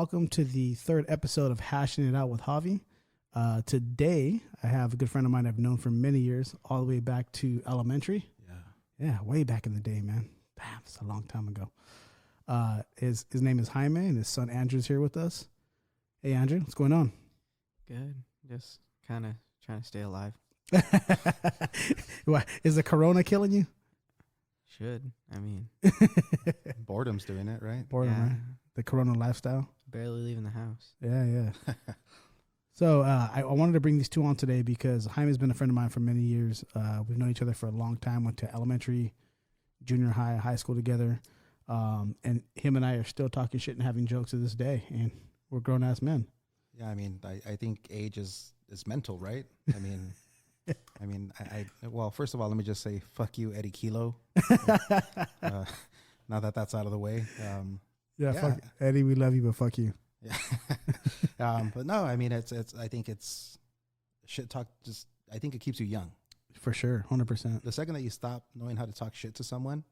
welcome to the third episode of Hashing It Out with Javi. Today, I have a good friend of mine I've known for many years, all the way back to elementary. Yeah, way back in the day, man. Damn, it's a long time ago. His name is Jaime, and his son Andrew's here with us. Hey, Andrew, what's going on? Good. Just kind of trying to stay alive. What, is the corona killing you? Should. I mean, boredom's doing it, right? Boredom, yeah. right? The corona lifestyle. Barely leaving the house. Yeah. So I wanted to bring these two on today because Jaime's been a friend of mine for many years. We've known each other for a long time, went to elementary, junior high, high school together. And him and I are still talking shit and having jokes to this day. And we're grown-ass men. Yeah, I mean, I think age is mental, right? I mean, well, first of all, let me just say, fuck you, Eddie Kilo. Now that that's out of the way. Yeah, fuck Eddie, we love you, but fuck you. Yeah. But no, I mean, I think it's shit talk. Just, I think it keeps you young. For sure, 100%. The second that you stop knowing how to talk shit to someone,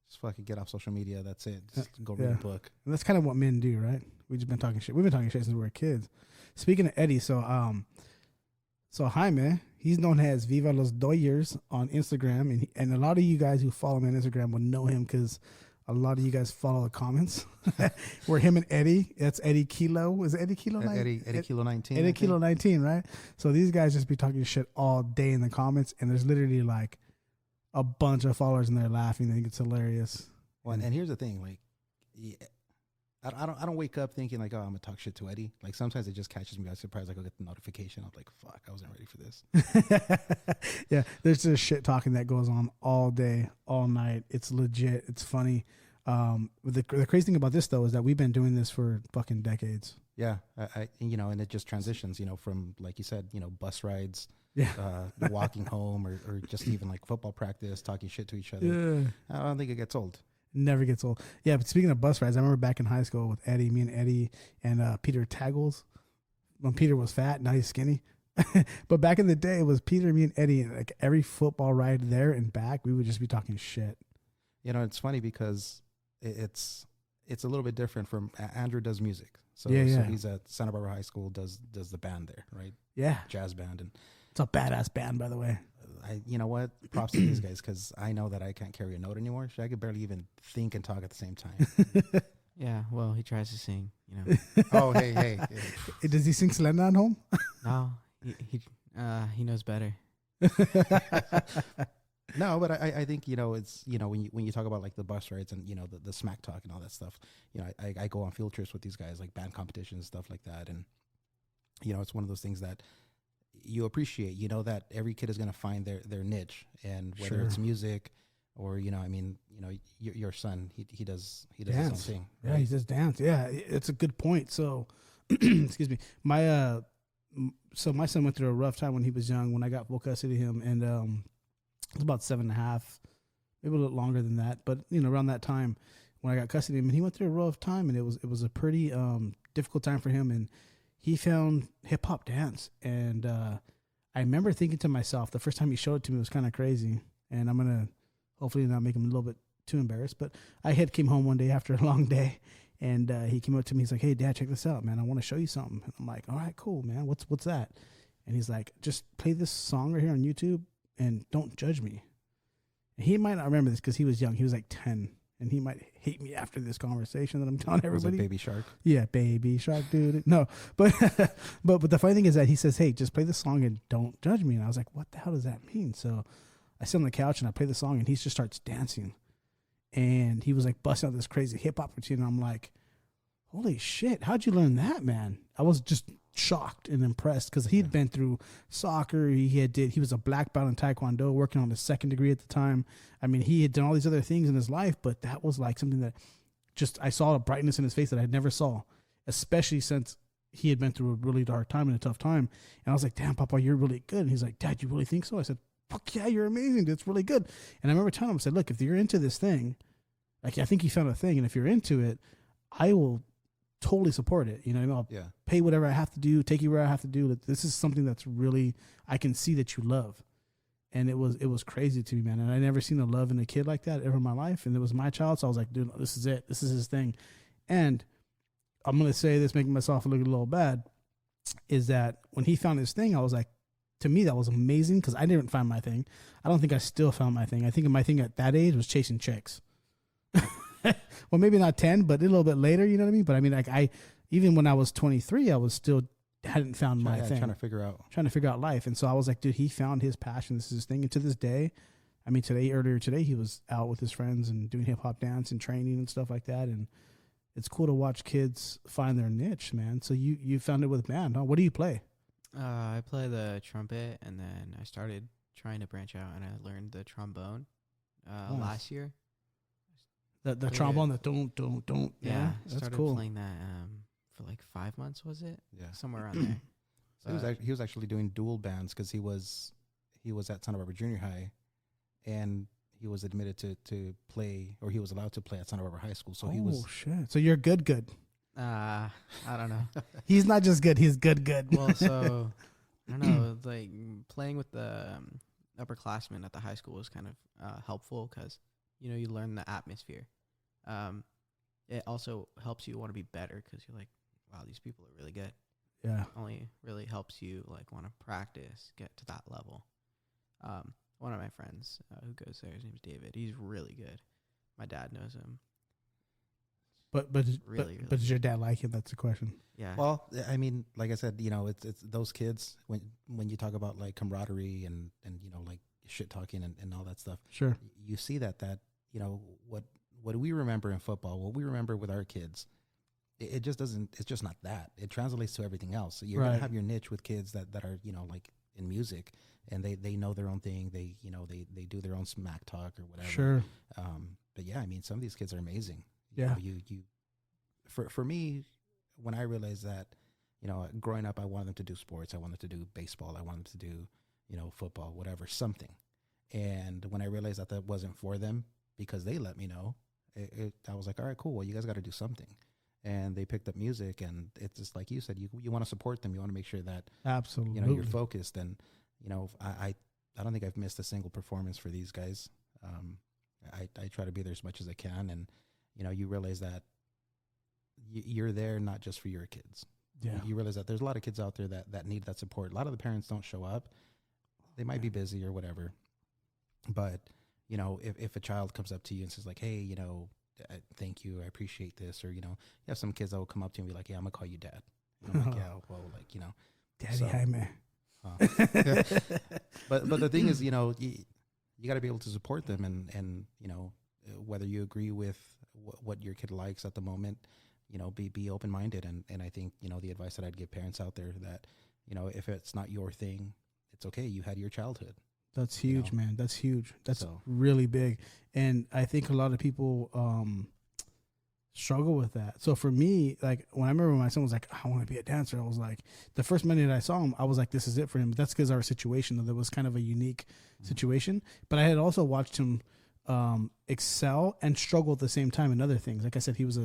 just fucking get off social media. That's it. Just go read a book. And that's kind of what men do, right? We've just been talking shit. We've been talking shit since we were kids. Speaking of Eddie, so Jaime, he's known as Viva los Doyers on Instagram, and a lot of you guys who follow him on Instagram would know him because a lot of you guys follow the comments. Where him and Eddie, that's Eddie Kilo. Is it Eddie Kilo? Eddie Kilo 19. Eddie Kilo 19, right? So these guys just be talking shit all day in the comments, and there's literally like a bunch of followers in there laughing. They think it's hilarious. Well, and here's the thing, like, yeah, I don't wake up thinking like, oh, I'm gonna talk shit to Eddie. Like sometimes it just catches me by surprise. Like I'll get the notification. I'm like, fuck, I wasn't ready for this. Yeah, there's just shit talking that goes on all day, all night. It's legit. It's funny. The crazy thing about this though is that we've been doing this for fucking decades. Yeah, I and it just transitions, from, like you said, bus rides, walking home, or just even like football practice, talking shit to each other. Yeah, I don't think it gets old. Never gets old. Yeah, but speaking of bus rides, I remember back in high school with Eddie, me and Eddie and Peter Taggles. When Peter was fat, now he's skinny. But back in the day, it was Peter, me, and Eddie. And like every football ride there and back, we would just be talking shit. It's funny because it's a little bit different from Andrew does music. So he's at Santa Barbara High School, does the band there, right? Yeah, jazz band, and it's a badass band, by the way. You know what? Props to these guys because I know that I can't carry a note anymore. I could barely even think and talk at the same time. Yeah, well, he tries to sing, Oh, hey. Does he sing Selena at home? No, he knows better. No, but I think it's when you talk about like the bus rides and the smack talk and all that stuff. I go on field trips with these guys, like band competitions and stuff like that, and it's one of those things that you appreciate. That every kid is going to find their niche, and whether it's music or your son, he does his own thing. Right? Yeah, he does dance. Yeah, it's a good point. So, excuse me, my son went through a rough time when he was young. When I got full custody of him, and it was about 7.5, maybe a little longer than that. But around that time when I got custody of him, and he went through a rough time, and it was a pretty difficult time for him. And he found hip hop dance, and I remember thinking to myself, the first time he showed it to me was kind of crazy. And I'm gonna hopefully not make him a little bit too embarrassed. But I came home one day after a long day, and he came up to me. He's like, "Hey, Dad, check this out, man. I want to show you something." And I'm like, "All right, cool, man. What's that?" And he's like, "Just play this song right here on YouTube and don't judge me." And he might not remember this because he was young. He was like 10. And he might hate me after this conversation that I'm telling everybody. Was it Baby Shark? Yeah, Baby Shark, dude. No, but but the funny thing is that he says, "Hey, just play the song and don't judge me." And I was like, "What the hell does that mean?" So I sit on the couch and I play the song, and he just starts dancing, and he was like busting out this crazy hip hop routine. And I'm like, "Holy shit! How'd you learn that, man?" I was just shocked and impressed because he'd been through soccer. He was a black belt in Taekwondo, working on his second degree at the time. I mean, he had done all these other things in his life, but that was like something that just, I saw a brightness in his face that I never saw, especially since he had been through a really dark time and a tough time. And I was like, "Damn, Papa, you're really good." And he's like, "Dad, you really think so?" I said, "Fuck yeah, you're amazing. It's really good." And I remember telling him, I said, "Look, if you're into this thing, like, I think you found a thing, and if you're into it, I will totally support it. I'll pay whatever I have to do, take you where I have to do. This is something that's really, I can see that you love." And it was crazy to me, man. And I never seen a love in a kid like that ever in my life. And it was my child. So I was like, dude, this is it. This is his thing. And I'm going to say this, making myself look a little bad, is that when he found his thing, I was like, to me, that was amazing because I didn't find my thing. I don't think I still found my thing. I think my thing at that age was chasing chicks. Well, maybe not 10, but a little bit later, you know what I mean? But I mean, like even when I was 23, I was still hadn't found my thing. Trying to figure out life. And so I was like, dude, he found his passion. This is his thing. And to this day, I mean, earlier today, he was out with his friends and doing hip hop dance and training and stuff like that. And it's cool to watch kids find their niche, man. So you found it with band, huh? What do you play? I play the trumpet, and then I started trying to branch out, and I learned the trombone last year. The trombone, the don't. Yeah, that's started cool. playing that for like 5 months, was it? Yeah. Somewhere around there. So he was actually doing dual bands because he was at Santa Barbara Junior High, and he was admitted to play, or he was allowed to play at Santa Barbara High School. So he was. Oh shit! So you're good. I don't know. He's not just good; he's good. Well, so I don't know. Like playing with the upperclassmen at the high school was kind of helpful because you learn the atmosphere. It also helps you want to be better because you're like, wow, these people are really good. Yeah. Only really helps you like want to practice, get to that level. One of my friends who goes there, his name's David. He's really good. My dad knows him. But Really does your dad like him? That's the question. Yeah. Well, I mean, like I said, it's those kids when you talk about like camaraderie and like shit talking and all that stuff. Sure. You see that what we remember in football, what we remember with our kids, it just doesn't. It's just not that. It translates to everything else. So you're gonna have your niche with kids that are like in music, and they know their own thing. They they do their own smack talk or whatever. Sure. But yeah, I mean, some of these kids are amazing. Yeah. You for me, when I realized that, growing up, I wanted them to do sports. I wanted them to do baseball. I wanted them to do, football, whatever, something. And when I realized that wasn't for them because they let me know, I was like, all right, cool. Well, you guys got to do something. And they picked up music, and it's just like you said, you want to support them. You want to make sure that absolutely you're focused. And I don't think I've missed a single performance for these guys. I try to be there as much as I can, and you realize that you're there not just for your kids. Yeah. You realize that there's a lot of kids out there that need that support. A lot of the parents don't show up. They might be busy or whatever. But, if a child comes up to you and says like, hey, thank you, I appreciate this. Or, you have some kids that will come up to you and be like, yeah, I'm going to call you dad. And I'm like, yeah, well, like, Daddy so, Jaime. But the thing is, you got to be able to support them and whether you agree with what your kid likes at the moment, be open-minded. And I think, the advice that I'd give parents out there that, if it's not your thing, it's okay. You had your childhood. That's huge, man. That's huge. That's really big. And I think a lot of people struggle with that. So for me, like when I remember my son was like, I want to be a dancer, I was like, the first minute I saw him, I was like, this is it for him. But that's because our situation, that was kind of a unique situation. But I had also watched him excel and struggle at the same time in other things. Like I said, he was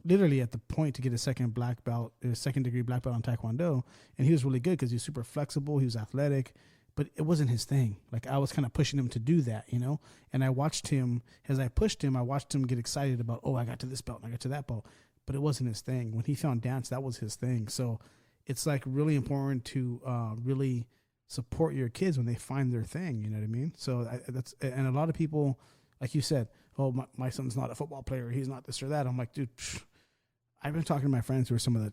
literally at the point to get a second degree black belt on Taekwondo, and he was really good because he was super flexible, he was athletic, but it wasn't his thing. Like I was kind of pushing him to do that, and I watched him, as I pushed him, I watched him get excited about, oh, I got to this belt and I got to that belt, but it wasn't his thing. When he found dance, that was his thing. So it's like really important to really support your kids when they find their thing. You know what I mean? So and a lot of people, like you said, oh, my son's not a football player, he's not this or that. I'm like, dude, I've been talking to my friends who are some of the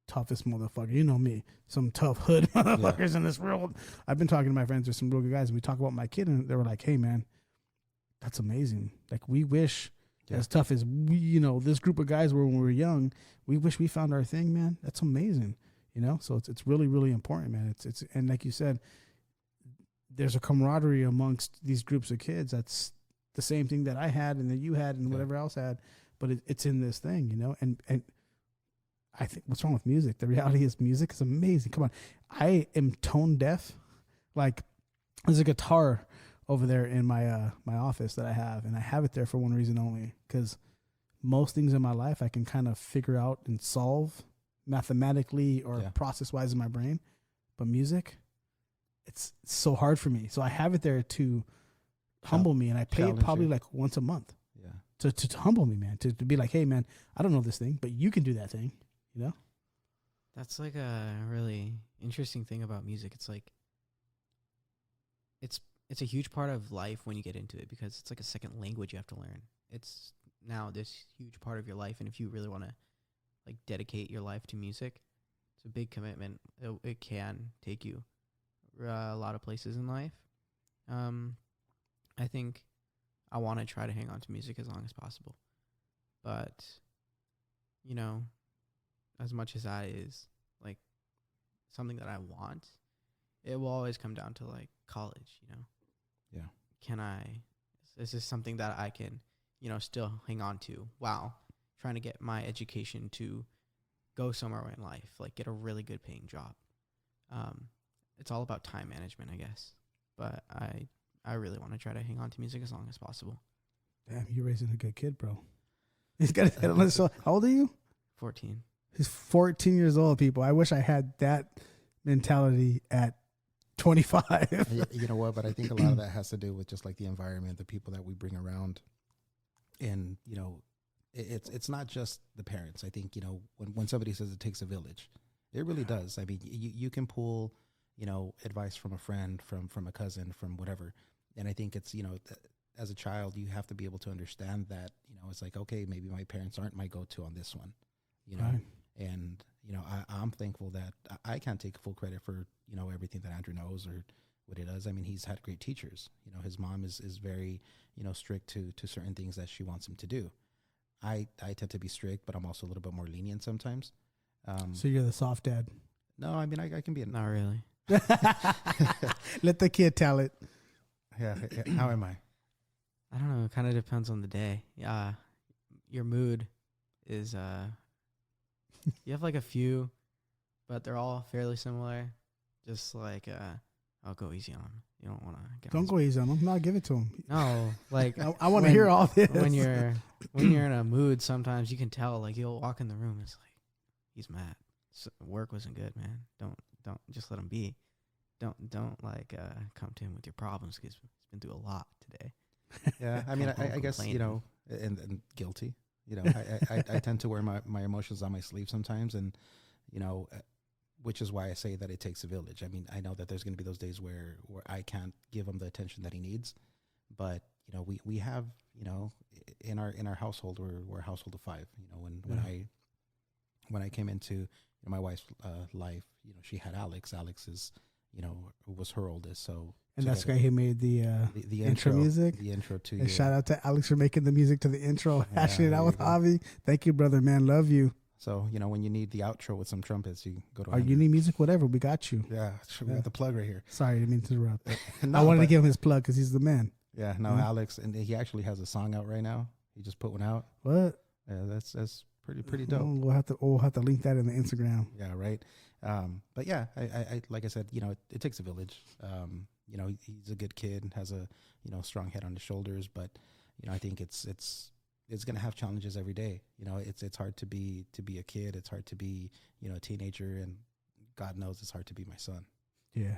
toughest motherfuckers. You know me, some tough hood motherfuckers in this world. I've been talking to my friends, there's some real good guys, and we talk about my kid, and they were like, hey man, that's amazing. Like we wish, as tough as we, this group of guys were when we were young, we wish we found our thing, man. That's amazing. So it's really, really important, man. It's and like you said, there's a camaraderie amongst these groups of kids. That's the same thing that I had and that you had and whatever else had, but it's in this thing, and I think what's wrong with music? The reality is music is amazing. Come on. I am tone deaf. Like there's a guitar over there in my my office that I have, and I have it there for one reason only, because most things in my life I can kind of figure out and solve mathematically or process wise in my brain, but music, it's so hard for me. So I have it there to humble me, and I play it probably like once a month. Yeah. to humble me, man, to be like, hey, man, I don't know this thing, but you can do that thing, you know? That's like a really interesting thing about music. It's like it's a huge part of life when you get into it because it's like a second language you have to learn. It's now this huge part of your life, and if you really want to like dedicate your life to music, it's a big commitment. It can take you a lot of places in life. I think I want to try to hang on to music as long as possible, but you know, as much as that is like something that I want, it will always come down to like college, you know. Yeah. Is this something that I can, you know, still hang on to while trying to get my education to go somewhere in life, like get a really good paying job. It's all about time management, I guess. But I really want to try to hang on to music as long as possible. Damn, you're raising a good kid, bro. He's got his head on his shoulder. How old are you? 14. He's 14 years old, people. I wish I had that mentality at 25. You know what? But I think a lot of that has to do with just like the environment, the people that we bring around. And, you know, it's not just the parents. I think, you know, when somebody says it takes a village, it really does. I mean, you can pull, you know, advice from a friend, from a cousin, from whatever. And I think it's, you know, as a child, you have to be able to understand that, you know, it's like, okay, maybe my parents aren't my go-to on this one, you know. Right. And, you know, I'm thankful that I can't take full credit for, you know, everything that Andrew knows or what he does. I mean, he's had great teachers. You know, his mom is very, you know, strict to certain things that she wants him to do. I tend to be strict, but I'm also a little bit more lenient sometimes. So you're the soft dad. No, I mean, I can be Not really. Let the kid tell it. Yeah. How am I? I don't know. It kind of depends on the day. Yeah. Your mood is, you have like a few, but they're all fairly similar. Just like, I'll go easy on him. You don't want to get Don't go easy on him. No, give it to him. No, like I want to hear all this. when you're in a mood, sometimes you can tell. Like you'll walk in the room, it's like he's mad. Work wasn't good, man. Don't just let him be. Don't like come to him with your problems because he's been through a lot today. Yeah, I mean, I guess, you know, and guilty. You know, I tend to wear my emotions on my sleeve sometimes, and you know, which is why I say that it takes a village. I mean, I know that there's going to be those days where I can't give him the attention that he needs, but you know, we have, you know, in our household, we're a household of 5. You know, when I came into, you know, my wife's life, you know, she had Alex. Alex is, you know, was her oldest, so. And that's why he made the intro music. The intro to. And shout out to Alex for making the music to the intro, hashing it out with Javi. Thank you, brother, man. Love you. So, you know, when you need the outro with some trumpets, you go to. Or you need music, whatever, we got you. Yeah, we got the plug right here. Sorry, I didn't mean to interrupt. No, I wanted to give him his plug because he's the man. Yeah, no, Alex, and he actually has a song out right now. He just put one out. What? Yeah, that's pretty dope. We'll have to link that in the Instagram. Yeah, right. But yeah, I like I said, you know, it takes a village. You know, he's a good kid, has a, you know, strong head on his shoulders, but you know, I think it's going to have challenges every day. You know, it's hard to be a kid. It's hard to be, you know, a teenager, and God knows it's hard to be my son. Yeah.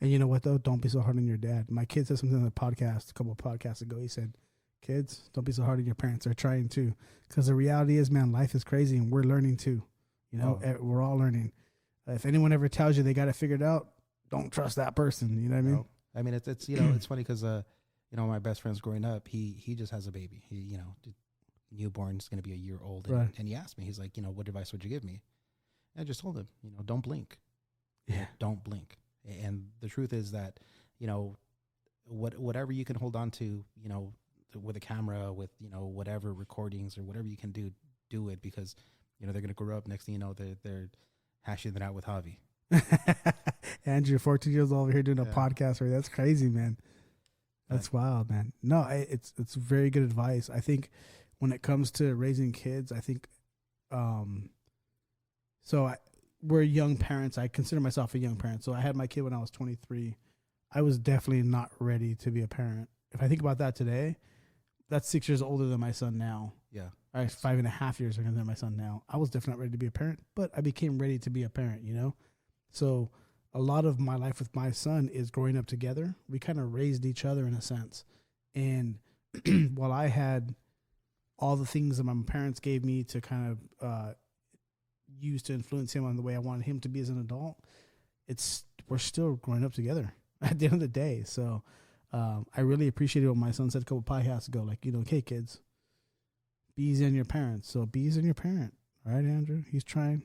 And you know what though? Don't be so hard on your dad. My kid said something on the podcast a couple of podcasts ago. He said, kids, don't be so hard on your parents. They're trying to. Because the reality is, man, life is crazy and we're learning too. You know, we're all learning. If anyone ever tells you they got it figured out, don't trust that person. You know what I mean? No. I mean, it's you know, it's funny because, you know, my best friend's growing up, he just has a baby. He, you know, newborn's going to be a year old. And, and he asked me, he's like, you know, what advice would you give me? And I just told him, you know, don't blink. Yeah. Don't blink. And the truth is that, you know, whatever you can hold on to, you know, with a camera, with, you know, whatever recordings or whatever you can do it, because, you know, they're going to grow up. Next thing you know, they're hashing it out with Javi. Andrew, 14 years old over here doing a podcast. Right? That's crazy, man. That's wild, man. No, it's very good advice. I think when it comes to raising kids, I think, we're young parents. I consider myself a young parent. So I had my kid when I was 23. I was definitely not ready to be a parent. If I think about that today, that's 6 years older than my son now. Yeah. All right, 5.5 years younger than my son now. I was definitely not ready to be a parent, but I became ready to be a parent, you know? So a lot of my life with my son is growing up together. We kind of raised each other in a sense. And while I had all the things that my parents gave me to kind of use to influence him on the way I wanted him to be as an adult, we're still growing up together at the end of the day. So I really appreciated what my son said a couple podcasts ago. Like, okay, kids, be easy on your parents. So be easy on your parent. All right, Andrew? He's trying.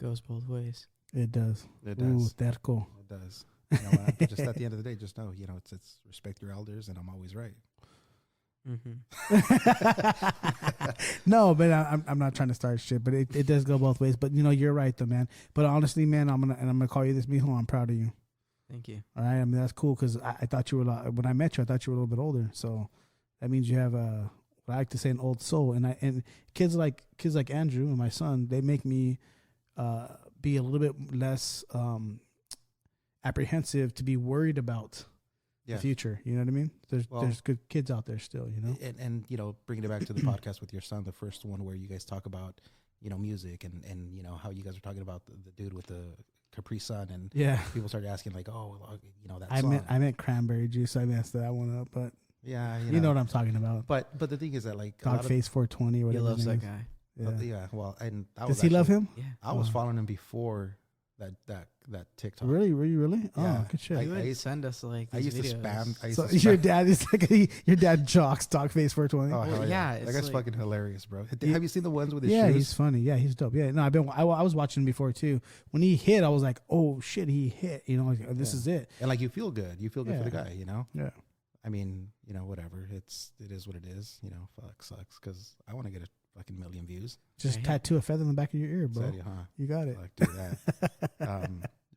Goes both ways. It does. It Ooh, does. terco. It does. You know, just at the end of the day, just know, it's respect your elders, and I'm always right. No, but I'm not trying to start shit, but it does go both ways. But you're right though, man. But honestly, man, I'm gonna call you this, mijo. I'm proud of you. Thank you. All right, I mean that's cool because I thought you were when I met you, I thought you were a little bit older. So that means you have what I like to say an old soul. And kids like Andrew and my son, they make me be a little bit less apprehensive to be worried about the future. You know what I mean? There's good kids out there still, And bringing it back to the podcast with your son, the first one where you guys talk about, music and how you guys are talking about the dude with the Capri Sun, and people started asking like, oh, that song. I meant cranberry juice. I messed that one up, but yeah, you know what I'm talking about. But the thing is that like Dogface 420 or He whatever. loves that guy. Yeah. Well, and does he love him? Yeah. I was following him before that TikTok. Really? Were you really? Yeah. Oh, good shit. He would send us like I these used to videos. spam. So your dad is like your dad jocks Dogface 420. Oh, hell yeah, that it's guy's like- fucking hilarious, bro. Have you seen the ones with his Yeah, shoes? he's funny. Yeah, he's dope. Yeah, no, I was watching him before too. When he hit, I was like, oh shit, he hit. Like, this is it. And like you feel good. You feel good for the guy, Yeah. I mean, whatever. It is what it is. Fuck sucks because I want to get a fucking million views. Just tattoo a feather in the back of your ear, bro. Said you, huh? You got it. Like do that.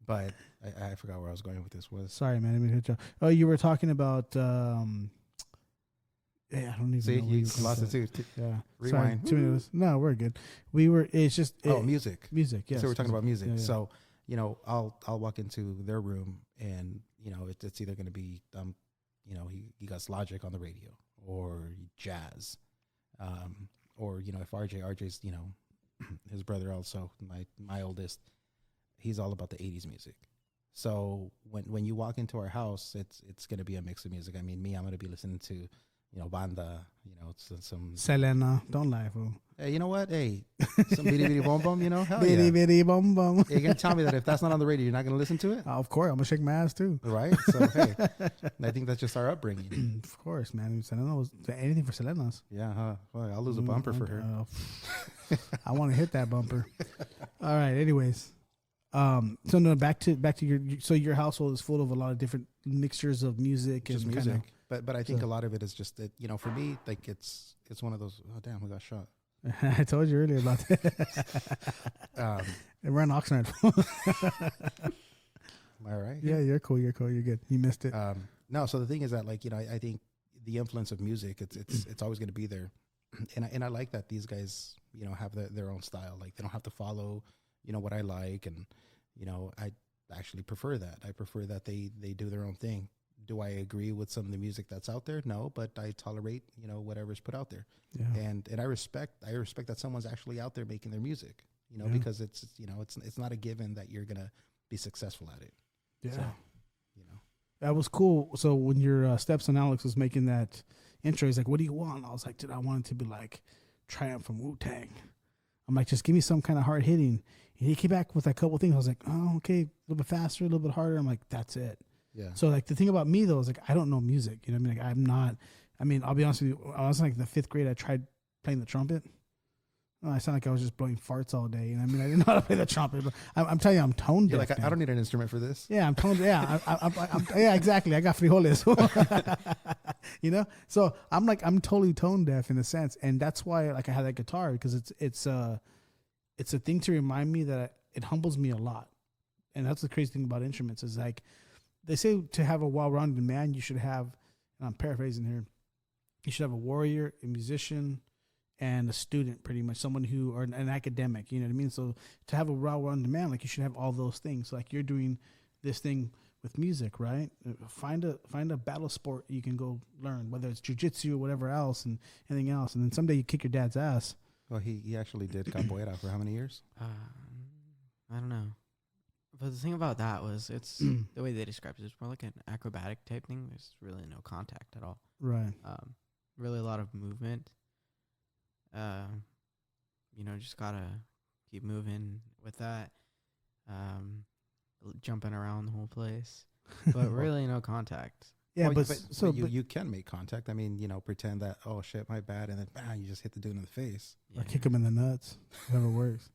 But I forgot where I was going with this. Sorry, man. I didn't mean to cut you off. Oh, you were talking about. I don't even See, know. you lost it too. Yeah. Rewind. Sorry, 2 minutes. No, we're good. It's just. Music. Music. Yes. So we're talking about music. Yeah, yeah. So I'll walk into their room and it's either going to be he got Logic on the radio or jazz, or if RJ's his brother also my oldest, he's all about the 80s music. So when you walk into our house, it's going to be a mix of music. I mean, I'm going to be listening to banda, some Selena. Don't lie, fool. Hey, you know what? Hey, some bitty bitty bom bom, hell Bitty yeah. bitty bum bum. You're going to tell me that if that's not on the radio, you're not going to listen to it? Of course, I'm gonna shake my ass too. Right? So, hey, I think that's just our upbringing. Of course, man. Selena was anything for Selena's. Yeah, huh? Well, I'll lose a bumper for her. I want to hit that bumper. All right. Anyways, so no, back to your household is full of a lot of different mixtures of music Just and music. Kind But I think a lot of it is just that, for me, like it's one of those, oh damn, we got shot. I told you earlier about that. It ran Oxnard. Am I right? Yeah, you're cool. You're good. You missed it. No, so the thing is that I think the influence of music, it's always going to be there. And I like that these guys, have their own style. Like they don't have to follow, what I like. And, I actually prefer that. I prefer that they do their own thing. Do I agree with some of the music that's out there? No, but I tolerate, whatever's put out there. Yeah. And I respect that someone's actually out there making their music, because it's not a given that you're going to be successful at it. Yeah. So, That was cool. So when your stepson Alex was making that intro, he's like, "What do you want?" I was like, "Dude, I want it to be like Triumph from Wu-Tang." I'm like, "Just give me some kind of hard hitting." And he came back with a couple things. I was like, "Oh, okay, a little bit faster, a little bit harder." I'm like, "That's it." yeah. So like the thing about me though is like I don't know music. You know what I mean? Like I'm not. I mean, I'll be honest with you. I was like in the 5th grade. I tried playing the trumpet. Oh, I sound like I was just blowing farts all day. I mean, I didn't know how to play the trumpet. But I'm telling you, I'm tone You're deaf. like, I don't need an instrument for this. Yeah, I'm tone. Yeah, yeah, exactly. I got frijoles. So I'm totally tone deaf in a sense, and that's why like I had that guitar because it's a thing to remind me that it humbles me a lot, and that's the crazy thing about instruments is like they say to have a well-rounded man, you should have, and I'm paraphrasing here, you should have a warrior, a musician, and a student, pretty much someone who, or an academic, you know what I mean? So to have a well-rounded man, like you should have all those things. Like you're doing this thing with music, right? Find a battle sport you can go learn, whether it's jujitsu or whatever else and anything else. And then someday you kick your dad's ass. Well, he actually did capoeira for how many years? I don't know. But the thing about that was it's the way they described it. It's more like an acrobatic type thing. There's really no contact at all. Right. Really a lot of movement. Just gotta keep moving with that. Jumping around the whole place, but really no contact. Yeah, Well, but you can make contact. I mean, pretend that, oh shit, my bad, and then bang, you just hit the dude in the face. or kick him in the nuts, whatever works.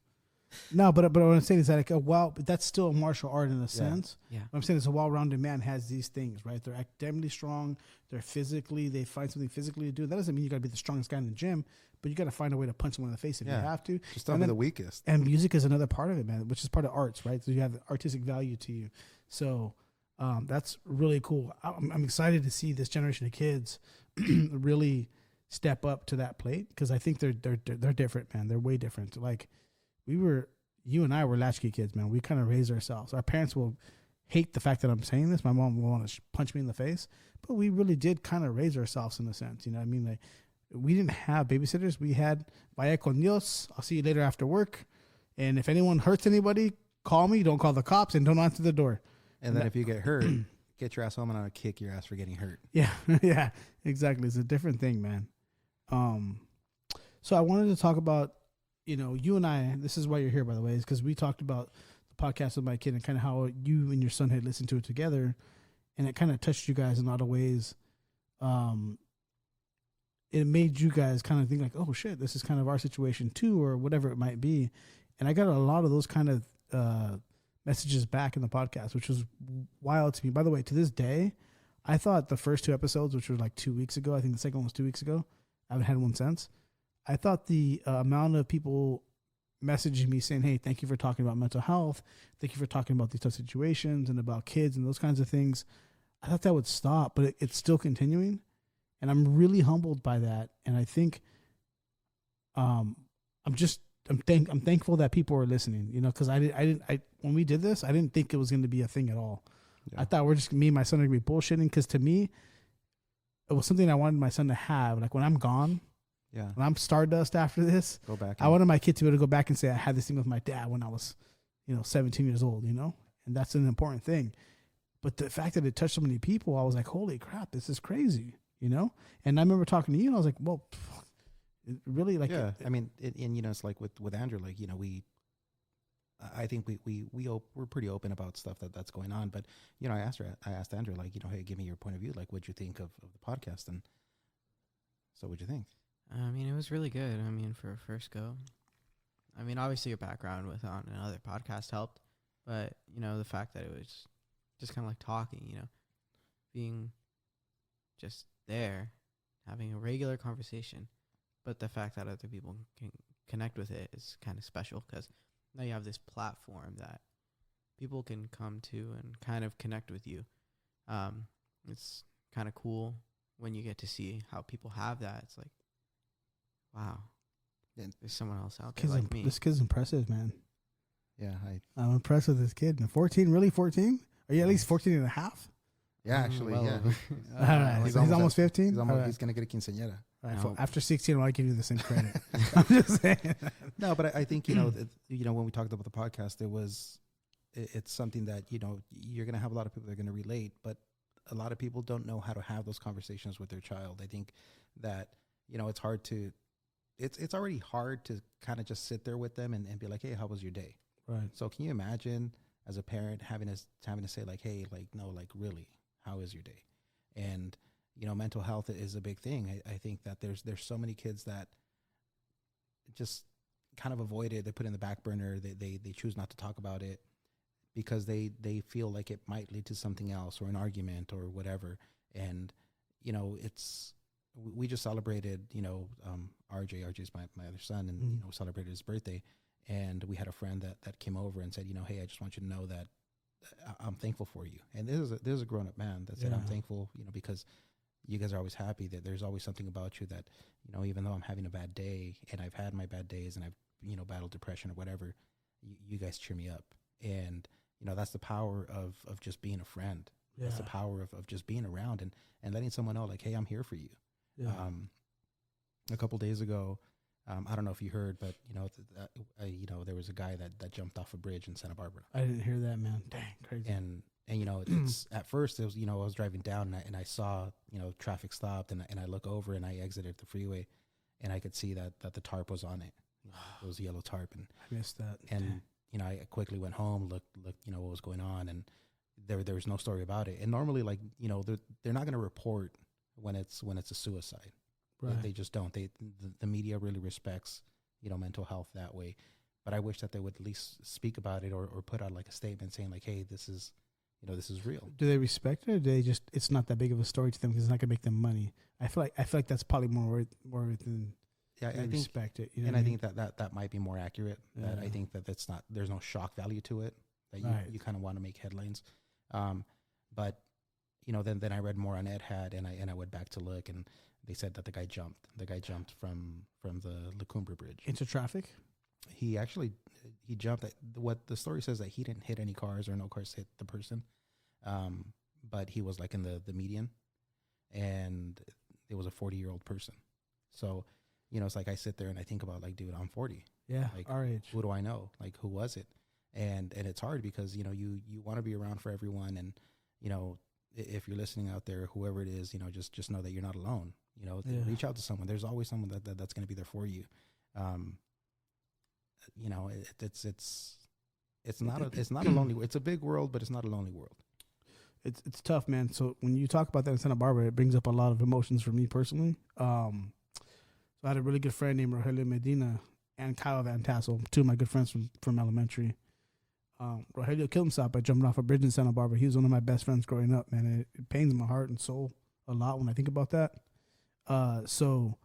No, but what I'm saying is that but that's still a martial art in a sense. Yeah. What I'm saying is a well-rounded man has these things, right? They're academically strong. They find something physically to do. That doesn't mean you got to be the strongest guy in the gym, but you got to find a way to punch someone in the face if you have to. Just don't be the weakest. And music is another part of it, man, which is part of arts, right? So you have artistic value to you. So that's really cool. I'm excited to see this generation of kids really step up to that plate, because I think they're different, man. They're way different. Like you and I were latchkey kids, man. We kind of raised ourselves. Our parents will hate the fact that I'm saying this. My mom will want to punch me in the face, but we really did kind of raise ourselves in a sense. You know what I mean? Like, we didn't have babysitters. We had vaya con Dios. I'll see you later after work. And if anyone hurts anybody, call me. Don't call the cops, and don't answer the door. And then if you get hurt, get your ass home and I'll kick your ass for getting hurt. Yeah, yeah, exactly. It's a different thing, man. So I wanted to talk about, you and I, this is why you're here, by the way, is because we talked about the podcast with my kid and kind of how you and your son had listened to it together, and it kind of touched you guys in a lot of ways. It made you guys kind of think like, oh shit, this is kind of our situation too, or whatever it might be. And I got a lot of those kind of messages back in the podcast, which was wild to me. By the way, to this day, I thought the first 2 episodes, which were like 2 weeks ago, I think the second one was 2 weeks ago. I haven't had one since. I thought the amount of people messaging me saying, hey, thank you for talking about mental health. Thank you for talking about these tough situations and about kids and those kinds of things. I thought that would stop, but it's still continuing. And I'm really humbled by that. And I think I'm thankful that people are listening, because when we did this, I didn't think it was going to be a thing at all. Yeah. I thought me and my son are going to be bullshitting, because to me, it was something I wanted my son to have. Like, when I'm gone, when I'm stardust after this, go back. I wanted my kid to be able to go back and say, I had this thing with my dad when I was, 17 years old, and that's an important thing. But the fact that it touched so many people, I was like, holy crap, this is crazy, And I remember talking to you, and I was like, well, really, like, I mean, it's like with Andrew, like, I think we're pretty open about stuff that's going on. But I asked Andrew, like, hey, give me your point of view. Like, what'd you think of the podcast? And so, what'd you think? I mean, it was really good. I mean, for a first go, I mean, obviously your background on another podcast helped, but the fact that it was just kind of like talking, being just there, having a regular conversation, but the fact that other people can connect with it is kind of special, because now you have this platform that people can come to and kind of connect with you. It's kind of cool when you get to see how people have that. It's like, wow, there's someone else out there like me. This kid's impressive, man. Yeah, I'm impressed with this kid. 14, really 14? Are you at least 14 and a half? Yeah, actually, yeah. All right, he's almost 15? He's going to get a quinceañera. Right, no. After 16, I'll give you the same credit. I'm just saying. No, but I think, when we talked about the podcast, it's something that, you're going to have a lot of people that are going to relate, but a lot of people don't know how to have those conversations with their child. I think that, it's already hard to kind of just sit there with them and be like, hey, how was your day? Right. So can you imagine as a parent having to say like, hey, like, no, like, really, how is your day? And, mental health is a big thing. I think that there's so many kids that just kind of avoid it. They put it in the back burner. They choose not to talk about it because they feel like it might lead to something else or an argument or whatever. And, we just celebrated, RJ's my other son, and, celebrated his birthday. And we had a friend that came over and said, hey, I just want you to know that I'm thankful for you. And this is a grown-up man that said, I'm thankful, because you guys are always happy, that there's always something about you that, even though I'm having a bad day, and I've had my bad days, and I've, battled depression or whatever, you guys cheer me up. And, that's the power of just being a friend. Yeah. That's the power of just being around and letting someone know, like, hey, I'm here for you. Yeah. A couple days ago, I don't know if you heard, but there was a guy that jumped off a bridge in Santa Barbara. I didn't hear that, man. Dang, crazy. And it's at first it was, I was driving down and I saw, traffic stopped and I look over and I exited the freeway, and I could see that the tarp was on it. It was yellow tarp, and I missed that. And I quickly went home, looked, what was going on, and there was no story about it. And normally, like, they're not going to report when it's a suicide. Right. They just don't. The media really respects mental health that way. But I wish that they would at least speak about it or put out like a statement saying like, hey, this is real. Do they respect it, or do they just, it's not that big of a story to them because it's not gonna make them money? I feel like that's probably more than I think respect it. And I think that might be more accurate. Yeah. That I think that there's no shock value to it. That you kind of want to make headlines. But then I read more on EdHad, and I went back to look, and they said that the guy jumped. The guy jumped from the La Cumbre Bridge into traffic. He jumped. What the story says that he didn't hit any cars, or no cars hit the person, but he was like in the median, and it was a 40-year-old person. So it's like I sit there and I think about like, dude, I'm 40. Yeah, like our age. Who do I know? Like, who was it? And it's hard because you want to be around for everyone, and if you're listening out there, whoever it is, just know that you're not alone. Reach out to someone. There's always someone that's going to be there for you. It's not a lonely. It's a big world, but it's not a lonely world. It's tough, man. So when you talk about that in Santa Barbara, it brings up a lot of emotions for me personally. So I had a really good friend named Rogelio Medina and Kyle Van Tassel, two of my good friends from elementary. Rogelio killed himself by jumping off a bridge in Santa Barbara. He was one of my best friends growing up, man. It pains my heart and soul a lot when I think about that. So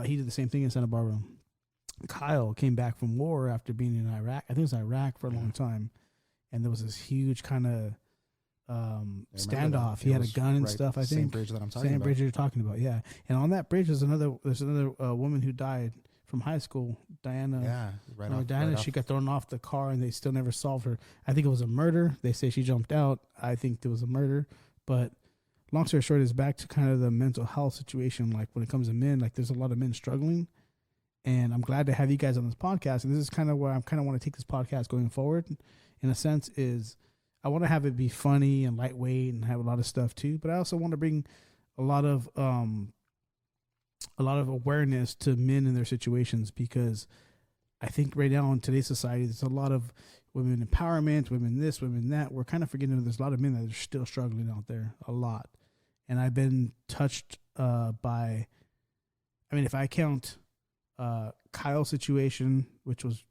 he did the same thing in Santa Barbara. Kyle came back from war after being in Iraq. I think it was Iraq for a long time. And there was this huge kind of standoff. He had a gun and stuff, I think. Same bridge that I'm talking about. Same bridge you're talking about, yeah. And on that bridge, there's another woman who died from high school, Diana. Yeah, Diana, she got thrown off the car, and they still never solved her. I think it was a murder. They say she jumped out. I think there was a murder. But long story short, is back to kind of the mental health situation. Like when it comes to men, like there's a lot of men struggling. And I'm glad to have you guys on this podcast. And this is kind of where I kind of want to take this podcast going forward. In a sense, is I want to have it be funny and lightweight and have a lot of stuff too. But I also want to bring a lot of awareness to men in their situations, because I think right now in today's society, there's a lot of women empowerment, women this, women that. We're kind of forgetting that there's a lot of men that are still struggling out there, a lot. And I've been touched by, I mean, if I count Kyle's situation, which was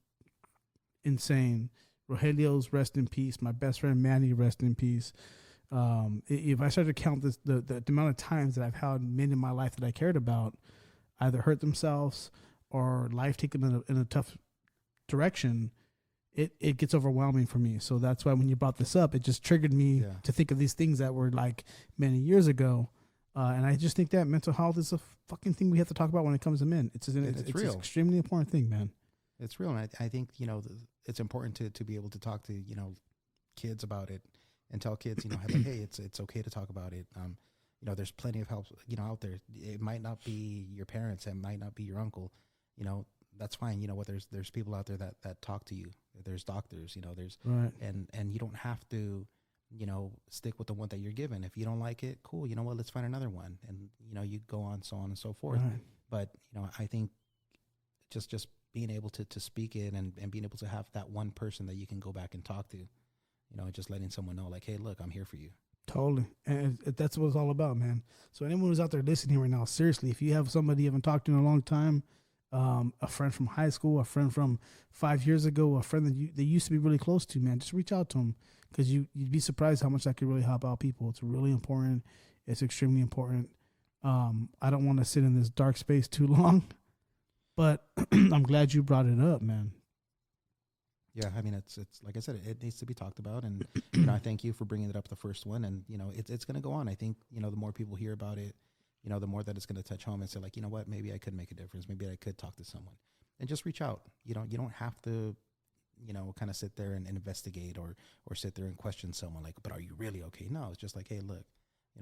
insane, Rogelio's rest in peace, my best friend Manny, rest in peace. If I start to count this, the amount of times that I've had men in my life that I cared about either hurt themselves or life taken in a tough direction, it gets overwhelming for me. So that's why when you brought this up, it just triggered me to think of these things that were like many years ago. And I just think that mental health is a fucking thing we have to talk about when it comes to men. It's real. It's an extremely important thing, man. It's real. And I think, it's important to be able to talk to, kids about it and tell kids, like, hey, it's okay to talk about it. There's plenty of help, out there. It might not be your parents. It might not be your uncle. That's fine. There's people out there that talk to you. There's doctors, there's, right. And you don't have to, stick with the one that you're given. If you don't like it, cool. You know what? Let's find another one. And, you go on and so forth. Right. But, I think just being able to speak it and being able to have that one person that you can go back and talk to, just letting someone know like, hey, look, I'm here for you. Totally. And that's what it's all about, man. So anyone who's out there listening right now, seriously, if you have somebody you haven't talked to in a long time, a friend from high school, a friend from 5 years ago, a friend that used to be really close to, man, just reach out to them, because you'd be surprised how much that could really help out people. It's really important. It's extremely important. I don't want to sit in this dark space too long, but I'm glad you brought it up, man. Yeah, I mean, it's like I said, it needs to be talked about, and I thank you for bringing it up the first one, and it's going to go on. I think the more people hear about it, the more that it's going to touch home and say like, what, maybe I could make a difference, maybe I could talk to someone, and just reach out. You don't have to, kind of sit there and investigate or sit there and question someone like, but are you really okay? No, it's just like, hey, look,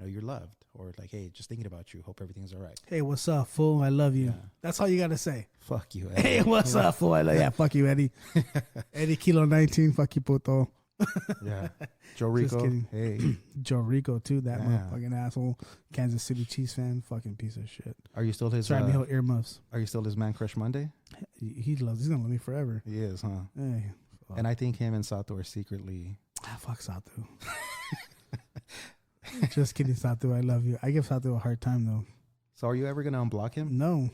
you're loved, or like, hey, just thinking about you. Hope everything's all right. Hey, what's up, fool? I love you. Yeah. That's all you got to say. Fuck you, Eddie. Hey, what's up, fool? I love fuck you, Eddie. Eddie Kilo 19, fuck you, puto. Yeah. Joe Just Rico. kidding. Hey, Joe Rico too, that Yeah. motherfucking asshole. Kansas City Chiefs fan, fucking piece of shit. are you still his? Sorry, me earmuffs. Are you still his man crush Monday? He's gonna love me forever. He is, huh? Hey, fuck. And I think him and Sato are secretly. Fuck Satu. Just kidding, Satu. I love you. I give Satu a hard time though. So are you ever gonna unblock him? No.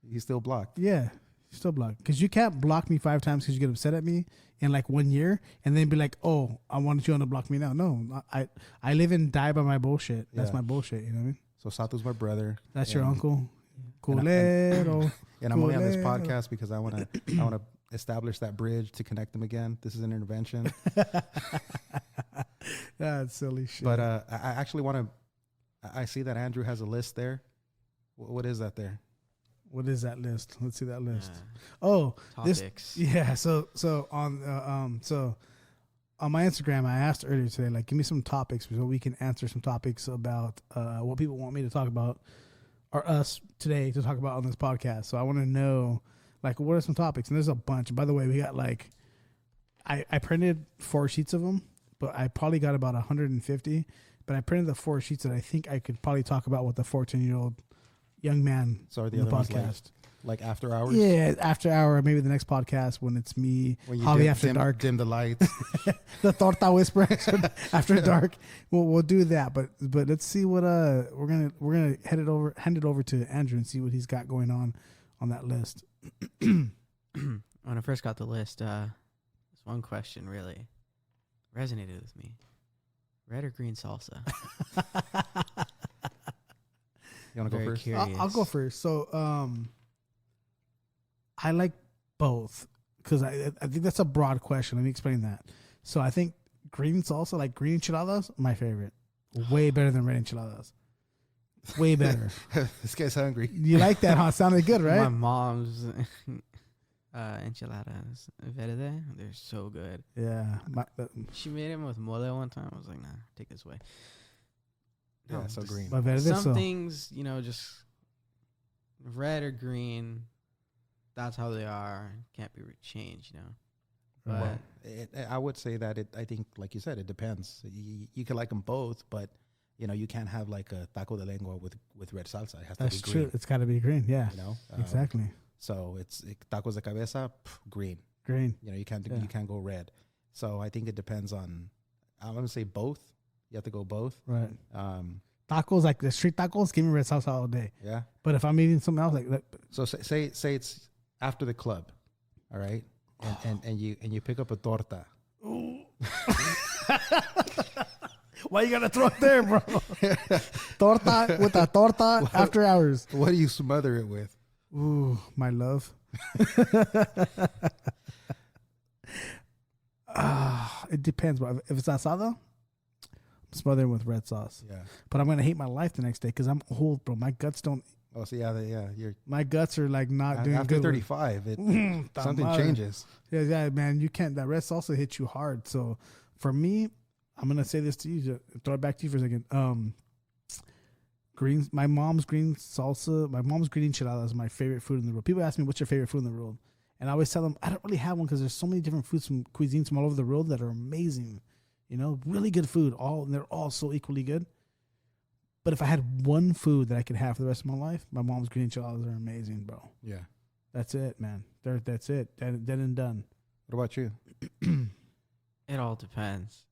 He's still blocked. Yeah. Still blocked. Because you can't block me 5 times because you get upset at me in like 1 year and then be like, oh, I wanted you to unblock me now. No. I live and die by my bullshit. That's Yeah. my bullshit. You know what I mean? So Sato's my brother. That's your uncle. And Culero. And I'm only on this Culero. podcast because I want to establish that bridge to connect them again. This is an intervention. That's silly shit. But I actually want to. I see that Andrew has a list there. What is that there? What is that list? Let's see that list. Yeah. Oh, Topics. yeah. So on my Instagram, I asked earlier today, like, give me some topics so we can answer some topics about what people want me to talk about or us today to talk about on this podcast. So I want to know, like, what are some topics? And there's a bunch. By the way, we got like, I printed 4 sheets of them, but I probably got about 150. But I printed the 4 sheets that I think I could probably talk about with the 14-year-old young man. So are the on other ones podcast. like after hours? Yeah, after hour, maybe the next podcast when it's me, When you Javi dim, after dim, dark, dim the lights. the torta whisper after dark. We'll do that, but let's see what we're gonna hand it over to Andrew and see what he's got going on that list. When I first got the list, this one question really resonated with me: red or green salsa? You want to go Very first? curious. I'll go first. So I like both because I think that's a broad question. Let me explain that. So I think green salsa, like green enchiladas, my favorite. Way better than red enchiladas. Way better. This guy's hungry. You like that, huh? Sounded good, right? My mom's enchiladas verde, they're so good. Yeah. She made them with mole one time. I was like, nah, take this away. Yeah, so just green. My verde, Some so things, just red or green, that's how they are. Can't be changed, But Right. I would say that I think, like you said, it depends. You can like them both, but you can't have like a taco de lengua with red salsa. It has that's to be true. green. It's got to be green. Yeah. Exactly. So it's tacos de cabeza, green. Green. You can't Yeah. you can't go red. So I think it depends on. I'm gonna say both. You have to go both. Right. Tacos, like the street tacos, give me red salsa all day. yeah. But if I'm eating something else, like that, So say it's after the club, all right, and you pick up a torta. why you gotta throw it there, bro? Torta with a torta after hours. What do you smother it with? Ooh, my love. It depends, bro. If it's asada, I'm smothering with red sauce. Yeah. But I'm gonna hate my life the next day because I'm old, bro. My guts don't. Oh, so you're My guts are like not doing after good. 35. Something madre. changes. Yeah, man. You can't. That red salsa hits you hard. So for me, I'm gonna say this to you. Throw it back to you for a second. My mom's green salsa. My mom's green enchilada is my favorite food in the world. People ask me, "What's your favorite food in the world?" And I always tell them I don't really have one because there's so many different foods from cuisines from all over the world that are amazing. Really good food. They're all so equally good. But if I had one food that I could have for the rest of my life, my mom's green enchiladas are amazing, bro. Yeah. That's it, man. That's it. Dead and done. What about you? it all depends.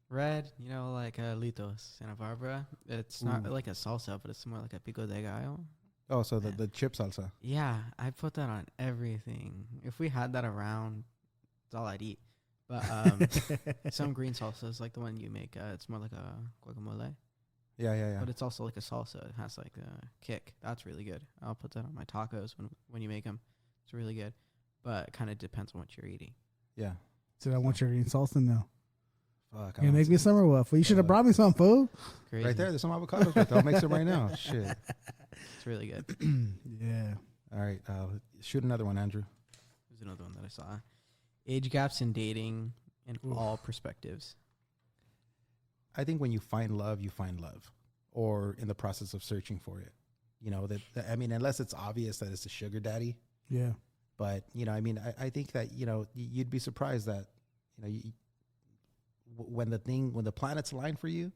Red, like Litos, Santa Barbara. It's not Ooh. like a salsa, but it's more like a pico de gallo. Oh, so the chip salsa. Yeah, I put that on everything. If we had that around, it's all I'd eat. But some green salsas, like the one you make, it's more like a guacamole. Yeah. But it's also like a salsa. It has like a kick. That's really good. I'll put that on my tacos when you make them. It's really good. But it kind of depends on what you're eating. Yeah. So I want your green salsa now. Fuck. You gonna make me some or what? Well, you should have brought me some, fool. Crazy. Right there. There's some avocados right there. I'll make some right now. Shit. It's really good. Yeah. All right. Shoot another one, Andrew. There's another one that I saw. Age gaps in dating in all perspectives. I think when you find love, or in the process of searching for it. Unless it's obvious that it's a sugar daddy. Yeah. But I think that you'd be surprised that when the planets align for you,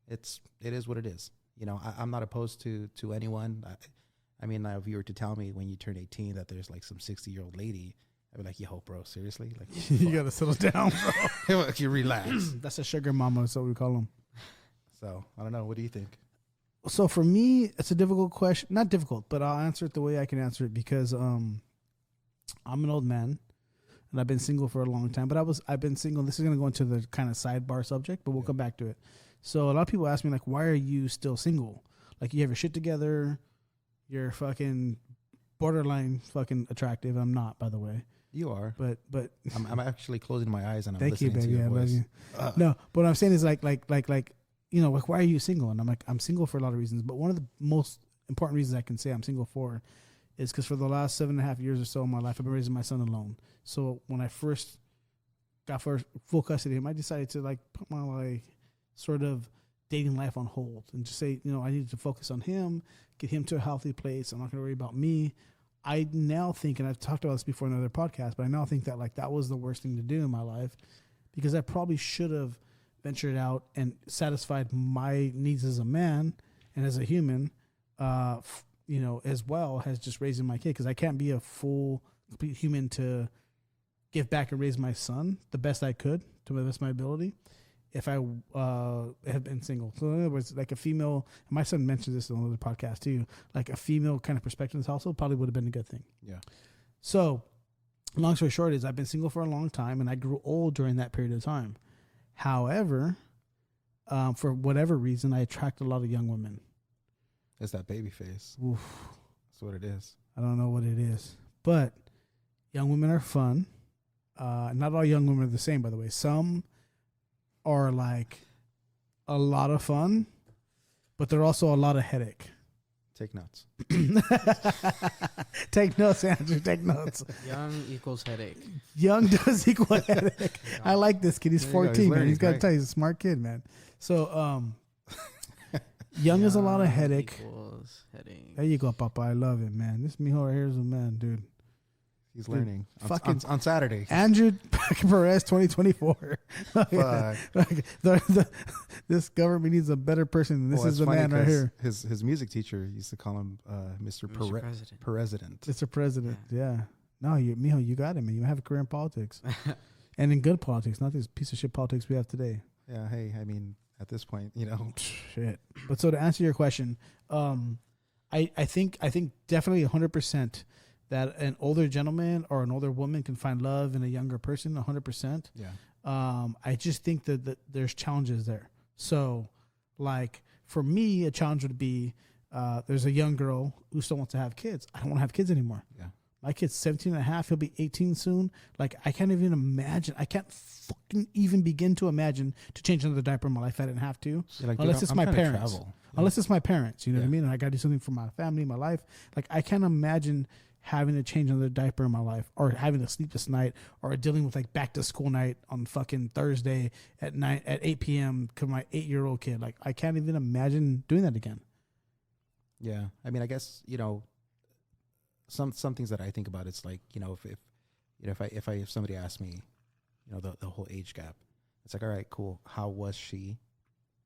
it is what it is. You know, I'm not opposed to anyone. I mean, if you were to tell me when you turn 18 that there's like some 60-year-old lady, I'd be like, yo, bro, seriously? Like, You got to settle down, bro. you relax. That's a sugar mama. That's what we call them. So I don't know. What do you think? So for me, it's a difficult question. Not difficult, but I'll answer it the way I can answer it because I'm an old man and I've been single for a long time. But I've been single. This is going to go into the kind of sidebar subject, but we'll come back to it. So a lot of people ask me, like, why are you still single? Like, you have your shit together. You're fucking borderline fucking attractive. I'm not, by the way. You are. But I'm actually closing my eyes and I'm thank you, listening baby. to your I love voice. you. No, but what I'm saying is like, you know, like, why are you single? And I'm like, I'm single for a lot of reasons. But one of the most important reasons I can say I'm single for is because for the last 7.5 years or so of my life, I've been raising my son alone. So when I first got full custody of him, I decided to like put my like sort of dating life on hold and just say, you know, I needed to focus on him, get him to a healthy place. I'm not going to worry about me. I now think, and I've talked about this before in another podcast, but I now think that like that was the worst thing to do in my life because I probably should have ventured out and satisfied my needs as a man and as a human, you know, as well as just raising my kid, because I can't be a full, complete human to give back and raise my son the best I could to the best of my ability if I have been single. So in other words, like a female, and my son mentioned this in another podcast too, like a female kind of perspective in this household probably would have been a good thing. Yeah. So long story short is I've been single for a long time and I grew old during that period of time. However, for whatever reason, I attract a lot of young women. It's that baby face. Oof. That's what it is. I don't know what it is, but young women are fun. Not all young women are the same, by the way. Some are like a lot of fun, but they're also a lot of headache. Take notes. Take notes, Andrew. Take notes. Young equals headache. Young does equal headache. I like this kid. He's There you go. 14, He's man. learning, He's got to right? tell you, he's a smart kid, man. So, young is a lot of Young headache. equals headache. There you go, Papa. I love it, man. This mijo right here is a man, dude. He's Dude, learning fucking- on Saturday. Andrew Perez 2024. Fuck. This government needs a better person. This Well, is it's the funny man right 'cause here. His music teacher used to call him Mr. President. President. Mr. President. Yeah. No, mijo, you got it, man. You have a career in politics. And in good politics, not this piece of shit politics we have today. Yeah. Hey, I mean, at this point, you know. Shit. But so to answer your question, I think definitely 100% that an older gentleman or an older woman can find love in a younger person, 100%. Yeah. I just think that there's challenges there. So, like, for me, a challenge would be there's a young girl who still wants to have kids. I don't want to have kids anymore. Yeah. My kid's 17 and a half. He'll be 18 soon. Like, I can't even imagine. I can't fucking even begin to imagine to change another diaper in my life if I didn't have to. You're like, Unless dude, it's I'm my trying to parents. travel. Unless it's my parents, you know what I Yeah. mean? And I got to do something for my family, my life. Like, I can't imagine having to change another diaper in my life or having to sleep this night or dealing with like back to school night on fucking Thursday at 8 p.m. to my 8-year-old kid. Like, I can't even imagine doing that again. Yeah. I mean, I guess, you know, some things that I think about, it's like, you know, if somebody asks me, you know, the whole age gap, it's like, all right, cool. How was she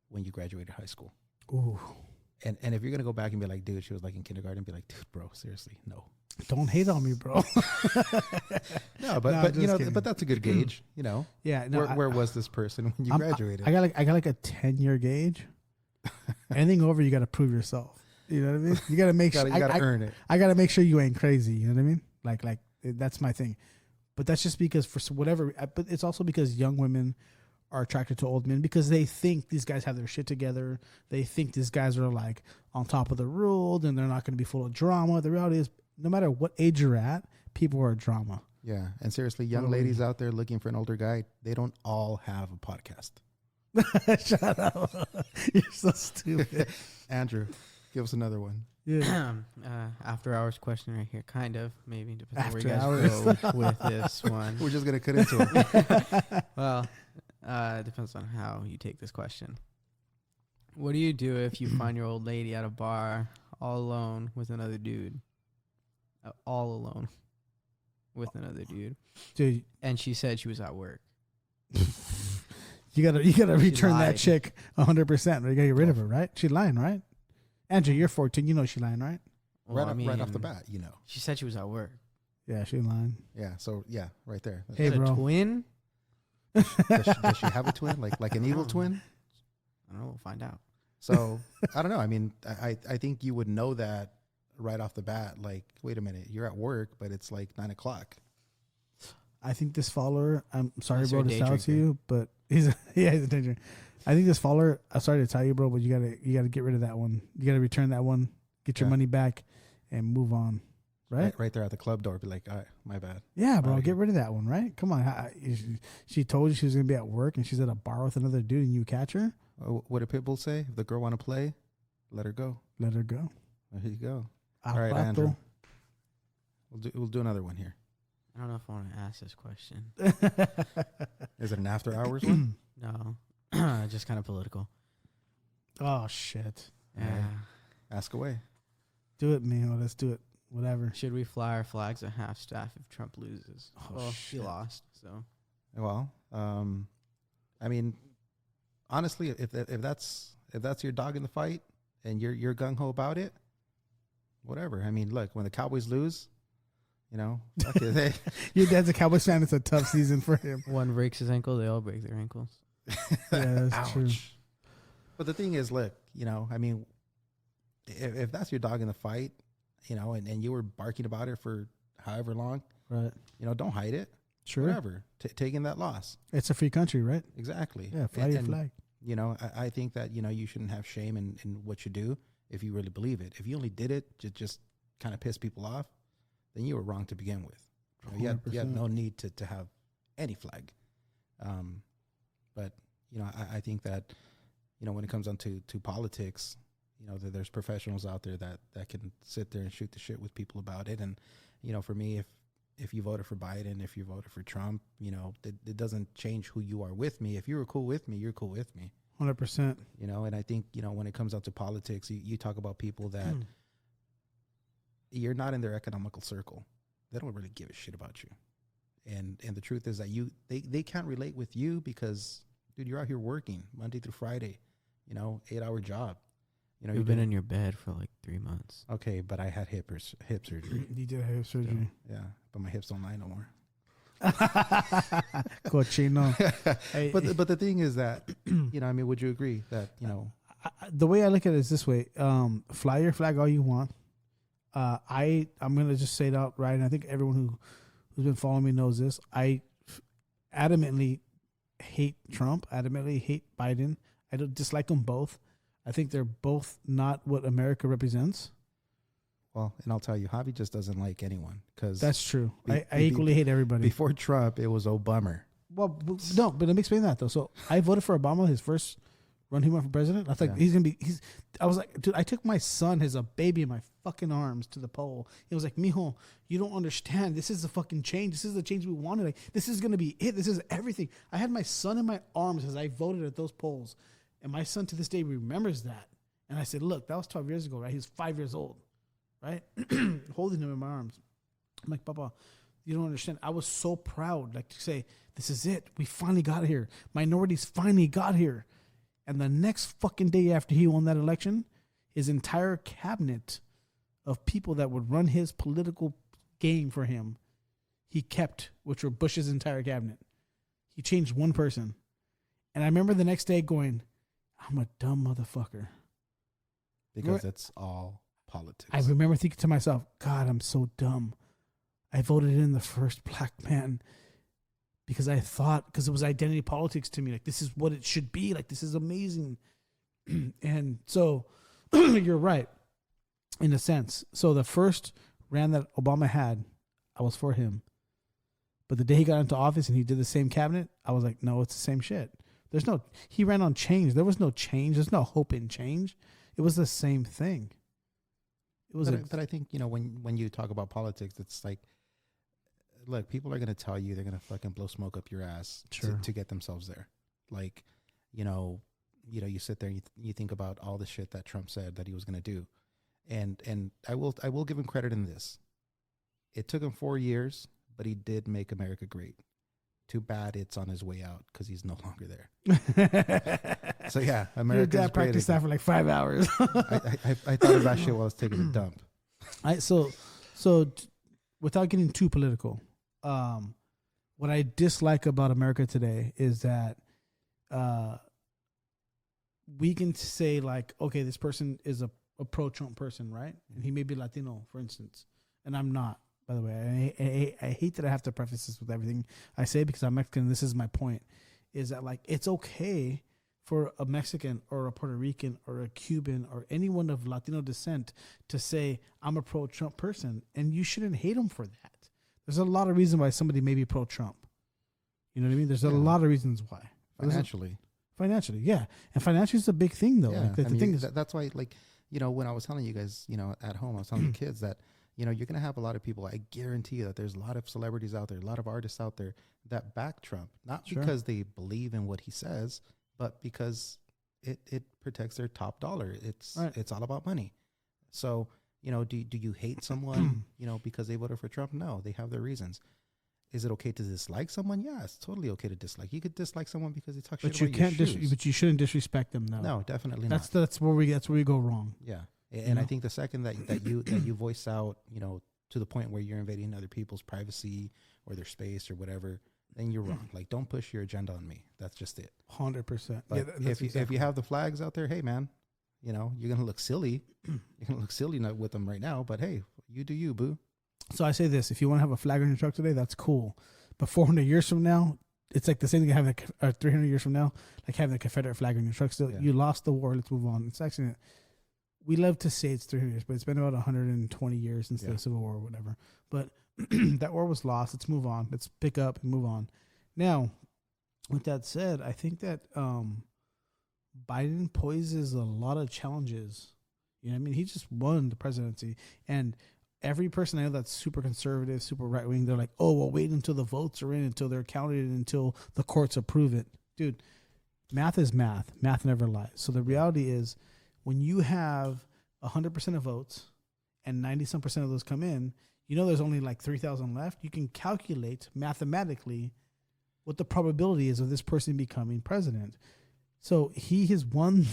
when you graduated high school? Ooh. And if you're going to go back and be like, dude, she was like in kindergarten, be like, dude, bro, seriously, no. Don't hate on me, bro. No, but No, but just you know, kidding. but that's a good gauge, you know. Yeah. No, Where was this person when you graduated? I got like a 10-year gauge. Anything over, you got to prove yourself. You know what I mean? You got to make sure. you got to earn it. I got to make sure you ain't crazy. You know what I mean? Like that's my thing. But that's just because for whatever. But it's also because young women are attracted to old men because they think these guys have their shit together. They think these guys are like on top of the world and they're not going to be full of drama. The reality is, no matter what age you're at, people are drama. Yeah, and seriously, young ladies out there looking for an older guy, they don't all have a podcast. Shut up! You're so stupid. Andrew, give us another one. Yeah. After hours question right here. Kind of, maybe. Depends on where you After guys go with this one. We're just gonna cut into it. Well, it depends on how you take this question. What do you do if you find your old lady at a bar all alone with another dude? All alone with another dude. Dude, And she said she was at work. You gotta return that lied. chick 100%. You gotta get rid of her, right? She lying, right? Andrew, you're 14. You know she lying, right? Well, Right off the bat, you know. She said she was at work. Yeah, she lying. Yeah. So yeah, right there. Hey, Got a bro. twin? Does she have a twin? Like an evil twin? I don't know. We'll find out. So I don't know. I mean, I think you would know that right off the bat. Like, wait a minute, you're at work, but it's like 9:00. I think this follower, I'm sorry, Unless bro, you're a to day sell it to drinker. you, but he's a danger. I think this follower, I'm sorry to tell you, bro, but you gotta get rid of that one. You gotta return that one, get your Yeah. money back, and move on. Right? Right there at the club door, be like, all right, my bad. Yeah, bro, Outta get here. rid of that one, right? Come on. She told you she was gonna be at work and she's at a bar with another dude and you catch her? What did Pitbull say? If the girl want to play, let her go. Let her go. There you go. Al All right, rato. Andrew. We'll do another one here. I don't know if I want to ask this question. Is it an after hours one? No. Just kind of political. Oh shit. Yeah. Alright. Ask away. Do it, Mijo. Let's do it. Whatever. Should we fly our flags at half staff if Trump loses? Oh, well, shit. he lost, so. Well, I mean, honestly, if that's your dog in the fight and you're gung ho about it, whatever. I mean, look, when the Cowboys lose, you know, okay, Your dad's a Cowboys fan. It's a tough season for him. One breaks his ankle, they all break their ankles. Yeah, that's true. But the thing is, look, you know, I mean, if that's your dog in the fight, you know, and you were barking about it for however long, Right. you know, don't hide it. Sure. Whatever. Taking that loss. It's a free country, right? Exactly. Yeah, fly your flag. You know, I think that, you know, you shouldn't have shame in what you do if you really believe it. If you only did it to just kind of piss people off, then you were wrong to begin with. You had 100%. no need to have any flag. But, you know, I think that, you know, when it comes down to politics, you know, there's professionals out there that can sit there and shoot the shit with people about it. And, you know, for me, if you voted for Biden, if you voted for Trump, you know, it doesn't change who you are with me. If you were cool with me, you're cool with me. 100%. You know, and I think, you know, when it comes down to politics, you talk about people that you're not in their economical circle. They don't really give a shit about you. And the truth is that they can't relate with you because, dude, you're out here working Monday through Friday, you know, 8-hour job. You know, You've been in your bed for like 3 months. okay, but I had hip surgery. You did have So, surgery. yeah, but my hips don't lie no more. Cochino. Hey, But the thing is that, you know, I mean, would you agree that, you know, the way I look at it is this way: fly your flag all you want. I'm gonna just say it out right, and I think everyone who's been following me knows this. I adamantly hate Trump. Adamantly hate Biden. I don't dislike them both. I think they're both not what America represents. well, and I'll tell you, Javi just doesn't like anyone because That's true. Be- I be- equally hate everybody. before Trump, it was Obama. Well, no, but let me explain that though. So I voted for Obama, his first run he went for president. I thought Yeah. he's gonna be. I was like, dude, I took my son as a baby in my fucking arms to the poll. He was like, mijo, you don't understand. This is the fucking change. This is the change we wanted. Like, this is gonna be it. This is everything. I had my son in my arms as I voted at those polls, and my son to this day remembers that. And I said, look, that was 12 years ago, right? He was 5 years old, right? Holding him in my arms. I'm like, Papa, you don't understand. I was so proud, like to say, this is it. We finally got here. Minorities finally got here. And the next fucking day after he won that election, his entire cabinet of people that would run his political game for him, he kept, which were Bush's entire cabinet. He changed one person. And I remember the next day going, I'm a dumb motherfucker. Because it's all politics. I remember thinking to myself, God, I'm so dumb. I voted in the first black man because I thought, because it was identity politics to me. Like, this is what it should be. Like, this is amazing. And so you're right in a sense. So the first run that Obama had, I was for him. But the day he got into office and he did the same cabinet, I was like, no, it's the same shit. He ran on change. There was no change. There's no hope in change. It was the same thing. It was, but I think, you know, when you talk about politics, it's like, look, people are going to tell you they're going to fucking blow smoke up your ass Sure. to get themselves there. Like, you know, you sit there and you think about all the shit that Trump said that he was going to do. And I will give him credit in this. It took him 4 years, but he did make America great. too bad it's on his way out because he's no longer there. So yeah, America. Your dad practiced that for like 5 hours. I thought of that shit while I was taking a dump. Without getting too political, what I dislike about America today is that we can say like, okay, this person is a pro-Trump person, right? And he may be Latino, for instance, and I'm not. By the way, I hate that I have to preface this with everything I say because I'm Mexican. This is my point: is that like it's okay for a Mexican or a Puerto Rican or a Cuban or anyone of Latino descent to say I'm a pro-Trump person, and you shouldn't hate them for that. There's a lot of reasons why somebody may be pro-Trump. You know what I mean? There's a lot of reasons why. Financially, yeah, and financially is a big thing though. Yeah, like, the thing is that's why, like, you know, when I was telling you guys, you know, at home, I was telling the kids that, you know, you're going to have a lot of people. I guarantee you that there's a lot of celebrities out there, a lot of artists out there that back Trump, not because they believe in what he says, but because it protects their top dollar. It's all about money. So, you know, do you hate someone, you know, because they voted for Trump? No, they have their reasons. Is it okay to dislike someone? Yeah, it's totally okay to dislike. You could dislike someone because they talk shit about your shoes. But you shouldn't disrespect them, though. No, definitely not. That's where we go wrong. Yeah. And I think the second that you voice out, you know, to the point where you're invading other people's privacy or their space or whatever, then you're wrong. Like, don't push your agenda on me. That's just it. 100%. But if you have the flags out there, hey man, you know, you're gonna look silly. You're gonna look silly with them right now. But hey, you do you, boo. So I say this: if you want to have a flag on your truck today, that's cool. But 400 years from now, it's like the same thing having 300 years from now, like having a Confederate flag on your truck. Still, you lost the war. Let's move on. It's actually. We love to say it's 300 years, but it's been about 120 years since the Civil War or whatever. But that war was lost. Let's move on. Let's pick up and move on. Now, with that said, I think that Biden poses a lot of challenges. You know what I mean? He just won the presidency. And every person I know that's super conservative, super right-wing, they're like, oh, well, wait until the votes are in, until they're counted, until the courts approve it. Dude, math is math. Math never lies. So the reality is, when you have 100% of votes and 90-some% of those come in, you know there's only like 3,000 left. You can calculate mathematically what the probability is of this person becoming president. So he has won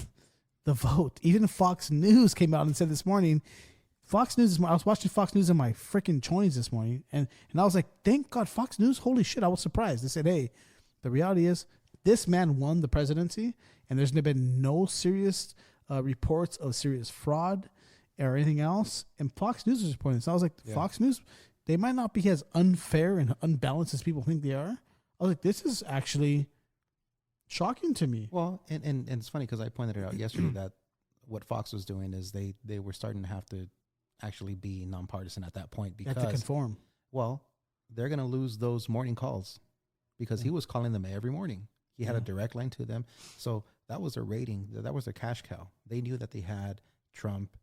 the vote. Even Fox News came out and said this morning, I was watching Fox News in my freaking 20s this morning, and I was like, thank God Fox News. Holy shit, I was surprised. They said, hey, the reality is this man won the presidency, and there's been no serious reports of serious fraud or anything else, and Fox News was reporting this. So I was like, Fox News, they might not be as unfair and unbalanced as people think they are. I was like, this is actually shocking to me. Well, and it's funny because I pointed it out yesterday that what Fox was doing is they were starting to have to actually be nonpartisan at that point because they have to conform. Well, they're going to lose those morning calls because he was calling them every morning. He had a direct line to them. So that was their rating. That was their cash cow. They knew that they had Trump,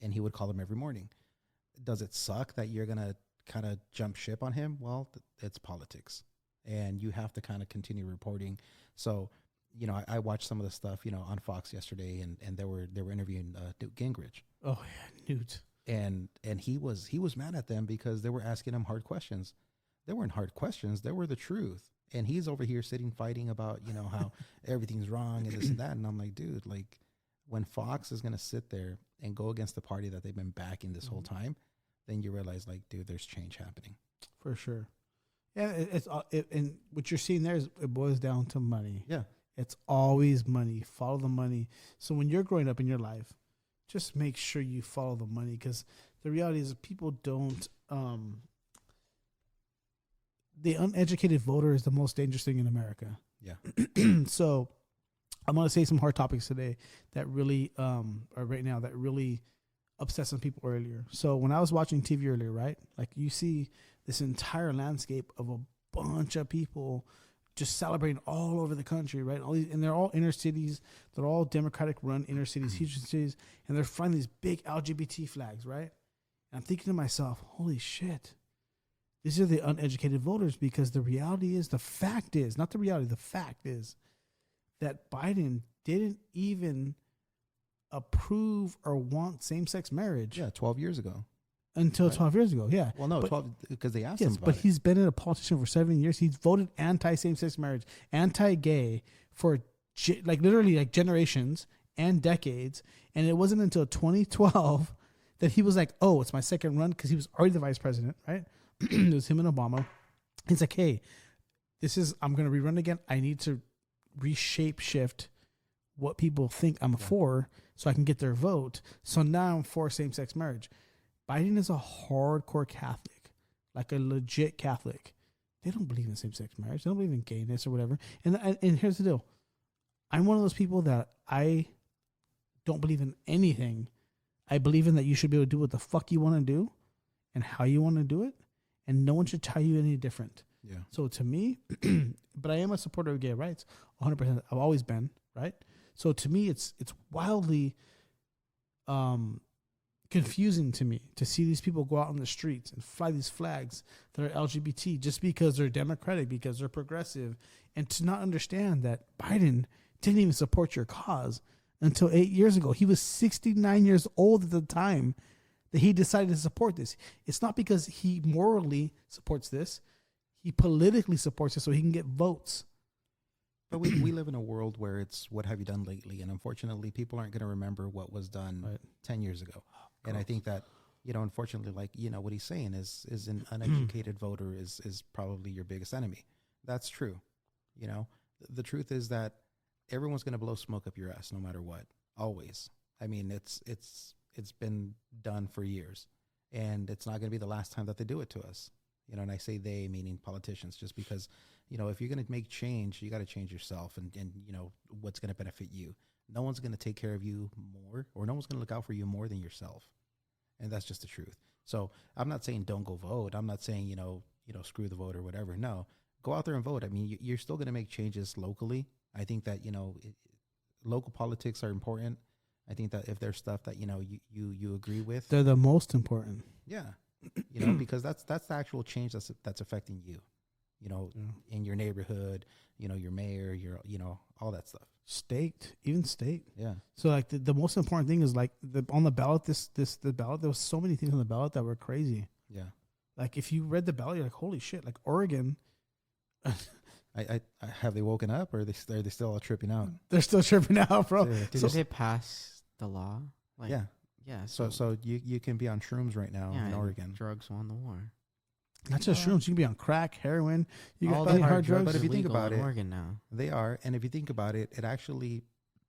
and he would call them every morning. Does it suck that you're going to kind of jump ship on him? Well, it's politics, and you have to kind of continue reporting. So, you know, I watched some of the stuff, you know, on Fox yesterday, and they were interviewing Newt Gingrich. Oh yeah, Newt. And he was mad at them because they were asking him hard questions. They weren't hard questions. They were the truth. And he's over here sitting fighting about, you know, how everything's wrong and this and that. And I'm like, dude, like when Fox is going to sit there and go against the party that they've been backing this whole time, then you realize like, dude, there's change happening. For sure. Yeah. And what you're seeing there is it boils down to money. Yeah. It's always money. Follow the money. So when you're growing up in your life, just make sure you follow the money, because the reality is people don't, the uneducated voter is the most dangerous thing in America. Yeah. So I'm going to say some hard topics today that really, or right now, that really upset some people earlier. So when I was watching TV earlier, right, like you see this entire landscape of a bunch of people just celebrating all over the country, right? All these, and they're all inner cities. They're all Democratic run inner cities, huge cities. And they're flying these big LGBT flags, right? And I'm thinking to myself, holy shit. These are the uneducated voters, because the reality is, the fact is that Biden didn't even approve or want same-sex marriage. Yeah, 12 years ago. until Right. 12 years ago. Yeah. Well, no, But- 12 because they asked Yes, him about but it. he's been a politician for 7 years. He's voted anti same-sex marriage, anti-gay for like literally like generations and decades. And it wasn't until 2012 that he was like, "Oh, it's my second run," because he was already the vice president, right? It was him and Obama. He's like, "Hey, I'm going to rerun again. I need to shift what people think I'm for, so I can get their vote. So now I'm for same-sex marriage." Biden is a hardcore Catholic, like a legit Catholic. They don't believe in same-sex marriage. They don't believe in gayness or whatever. And here's the deal. I'm one of those people that I don't believe in anything. I believe in that you should be able to do what the fuck you want to do and how you want to do it. And no one should tell you any different. Yeah. So to me, but I am a supporter of gay rights, 100%. I've always been, right? So to me, it's wildly confusing to me to see these people go out on the streets and fly these flags that are LGBT just because they're Democratic, because they're progressive, and to not understand that Biden didn't even support your cause until 8 years ago. He was 69 years old at the time that he decided to support this. It's not because he morally supports this. He politically supports it so he can get votes. But we live in a world where it's what have you done lately? And unfortunately, people aren't going to remember what was done Right. 10 years ago. And I think that, unfortunately, like, what he's saying is an uneducated voter is probably your biggest enemy. That's true. The truth is that everyone's going to blow smoke up your ass no matter what. Always. I mean, it's been done for years, and it's not going to be the last time that they do it to us. And I say they, meaning politicians, just because, if you're going to make change, you got to change yourself and what's going to benefit you. No one's going to take care of you more, or no one's going to look out for you more than yourself. And that's just the truth. So I'm not saying don't go vote. I'm not saying, screw the vote or whatever. No, go out there and vote. I mean, you're still going to make changes locally. I think that, local politics are important. I think that if there's stuff that, you agree with, They're the most important. yeah, because that's the actual change that's affecting you, in your neighborhood, your mayor, all that stuff. Even state. Yeah. So like the most important thing is like on the ballot, the ballot, there was so many things on the ballot that were crazy. Yeah. Like if you read the ballot, you're like, holy shit, like Oregon. I have they woken up, or are they still all tripping out? They're still tripping out, bro. Did they pass the law? Like, Yeah. Yeah. So you can be on shrooms right now in Oregon. Drugs won the war. Not just shrooms. You can be on crack, heroin. You All got the hard drugs. But if you think legal about in it, Oregon now. They are, and if you think about it, it actually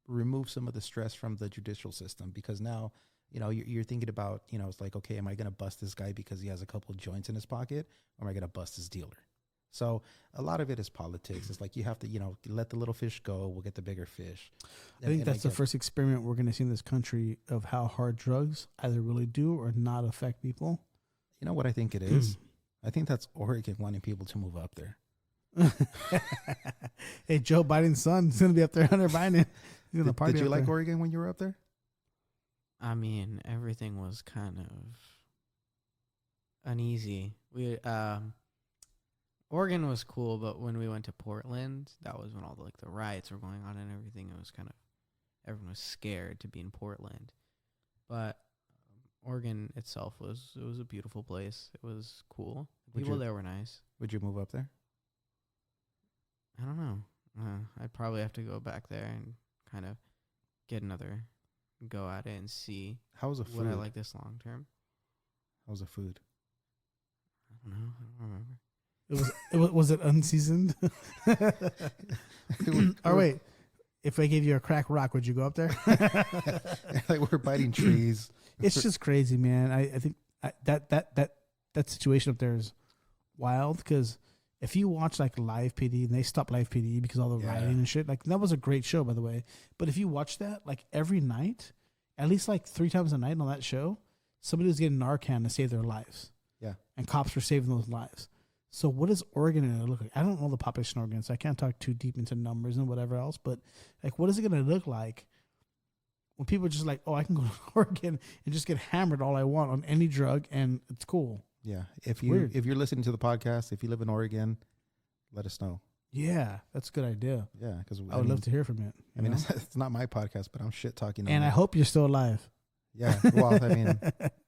removes some of the stress from the judicial system, because now, you're thinking about, it's like, okay, am I going to bust this guy because he has a couple of joints in his pocket, or am I going to bust his dealer? So a lot of it is politics. It's like you have to, let the little fish go. We'll get the bigger fish. I think that's the first experiment we're going to see in this country of how hard drugs either really do or not affect people. You know what I think it is? I think that's Oregon wanting people to move up there. Hey, Joe Biden's son is going to be up there, Hunter Biden. He's gonna party Did you up like there. Oregon when you were up there? I mean, everything was kind of uneasy. Oregon was cool, but when we went to Portland, that was when all the riots were going on and everything. It was kind of, everyone was scared to be in Portland. But Oregon itself was a beautiful place. It was cool. The people there were nice. Would you move up there? I don't know. I'd probably have to go back there and kind of get another go at it and see How was the food? what I like this long term. How was the food? I don't know. I don't remember. Was it unseasoned? Or wait, if I gave you a crack rock, would you go up there? Like we're biting trees. It's just crazy, man. I think that situation up there is wild, because if you watch like Live PD, and they stopped Live PD because all the rioting and shit, like that was a great show, by the way. But if you watch that, like every night, at least like 3 times a night on that show, somebody was getting Narcan to save their lives. Yeah. And cops were saving those lives. So what is Oregon going to look like? I don't know the population of Oregon, so I can't talk too deep into numbers and whatever else. But like, what is it going to look like when people are just like, oh, I can go to Oregon and just get hammered all I want on any drug and it's cool. Yeah. If weird. you're listening to the podcast, if you live in Oregon, let us know. Yeah, that's a good idea. Yeah, because I would love to hear from it. I mean, it's not my podcast, but I'm shit talking. And I hope you're still alive. Yeah. Well, I mean,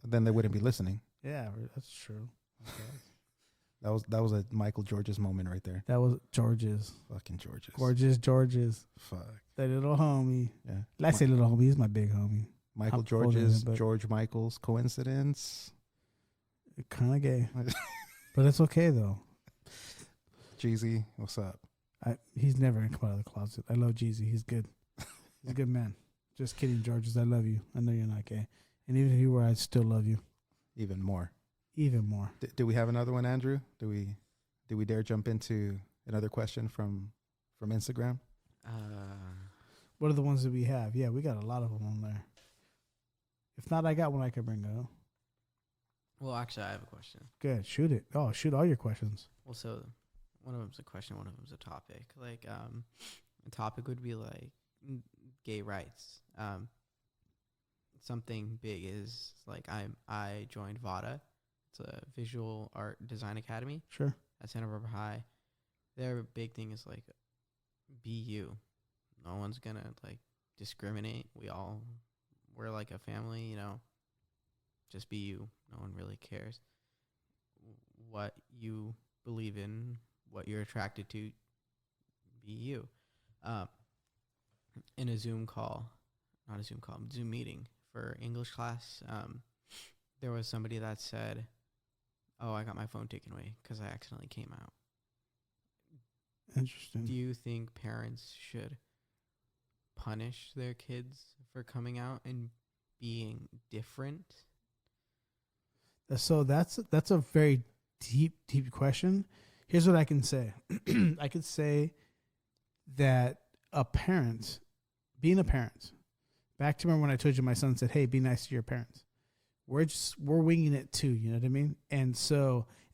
then they wouldn't be listening. Yeah, that's true. Okay. That was a Michael George's moment right there. That was George's. Fucking George's. Gorgeous George's. Fuck. That little homie. Yeah. I say little homie. He's my big homie. Michael I'm George's, older, but- George Michael's coincidence. Kind of gay. But it's okay, though. Jeezy, what's up? He's never going to come out of the closet. I love Jeezy. He's good. He's a good man. Just kidding, Georges. I love you. I know you're not gay. And even if you were, I'd still love you. Even more. Even more. Do we have another one, Andrew? Do we dare jump into another question from Instagram? What are the ones that we have? Yeah, we got a lot of them on there. If not, I got one I could bring up. Well, actually, I have a question. Good. Shoot it. Oh, shoot all your questions. Well, so one of them's a question, one of them's a topic. Like, a topic would be like gay rights. Something big is like I joined VADA. It's a visual art design academy Sure. at Santa Barbara High. Their big thing is like, be you. No one's gonna like discriminate. We're like a family, you know. Just be you. No one really cares what you believe in, what you're attracted to. Be you. In a Zoom meeting for English class, there was somebody that said, "Oh, I got my phone taken away because I accidentally came out." Interesting. Do you think parents should punish their kids for coming out and being different? So that's a very deep question. Here's what I can say. I could say that being a parent, back to remember when I told you my son said, "Hey, be nice to your parents." We're winging it too, you know what I mean? And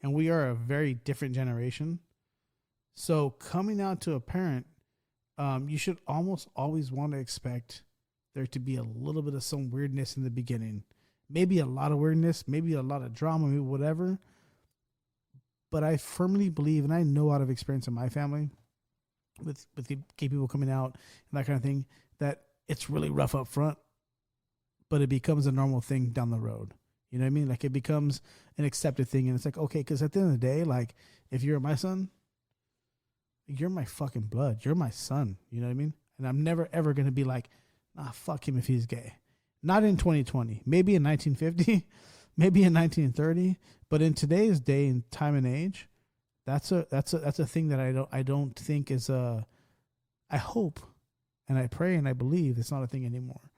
we are a very different generation. So coming out to a parent, you should almost always want to expect there to be a little bit of some weirdness in the beginning. Maybe a lot of weirdness, maybe a lot of drama, maybe whatever. But I firmly believe, and I know out of experience in my family, with gay people coming out and that kind of thing, that it's really rough up front, but it becomes a normal thing down the road. You know what I mean? Like it becomes an accepted thing, and it's like, okay, because at the end of the day, like if you're my son, you're my fucking blood. You're my son. You know what I mean? And I'm never ever gonna be like, nah, fuck him if he's gay. Not in 2020. Maybe in 1950, maybe in 1930, but in today's day and time and age, that's a thing that I don't think is I hope and I pray and I believe it's not a thing anymore.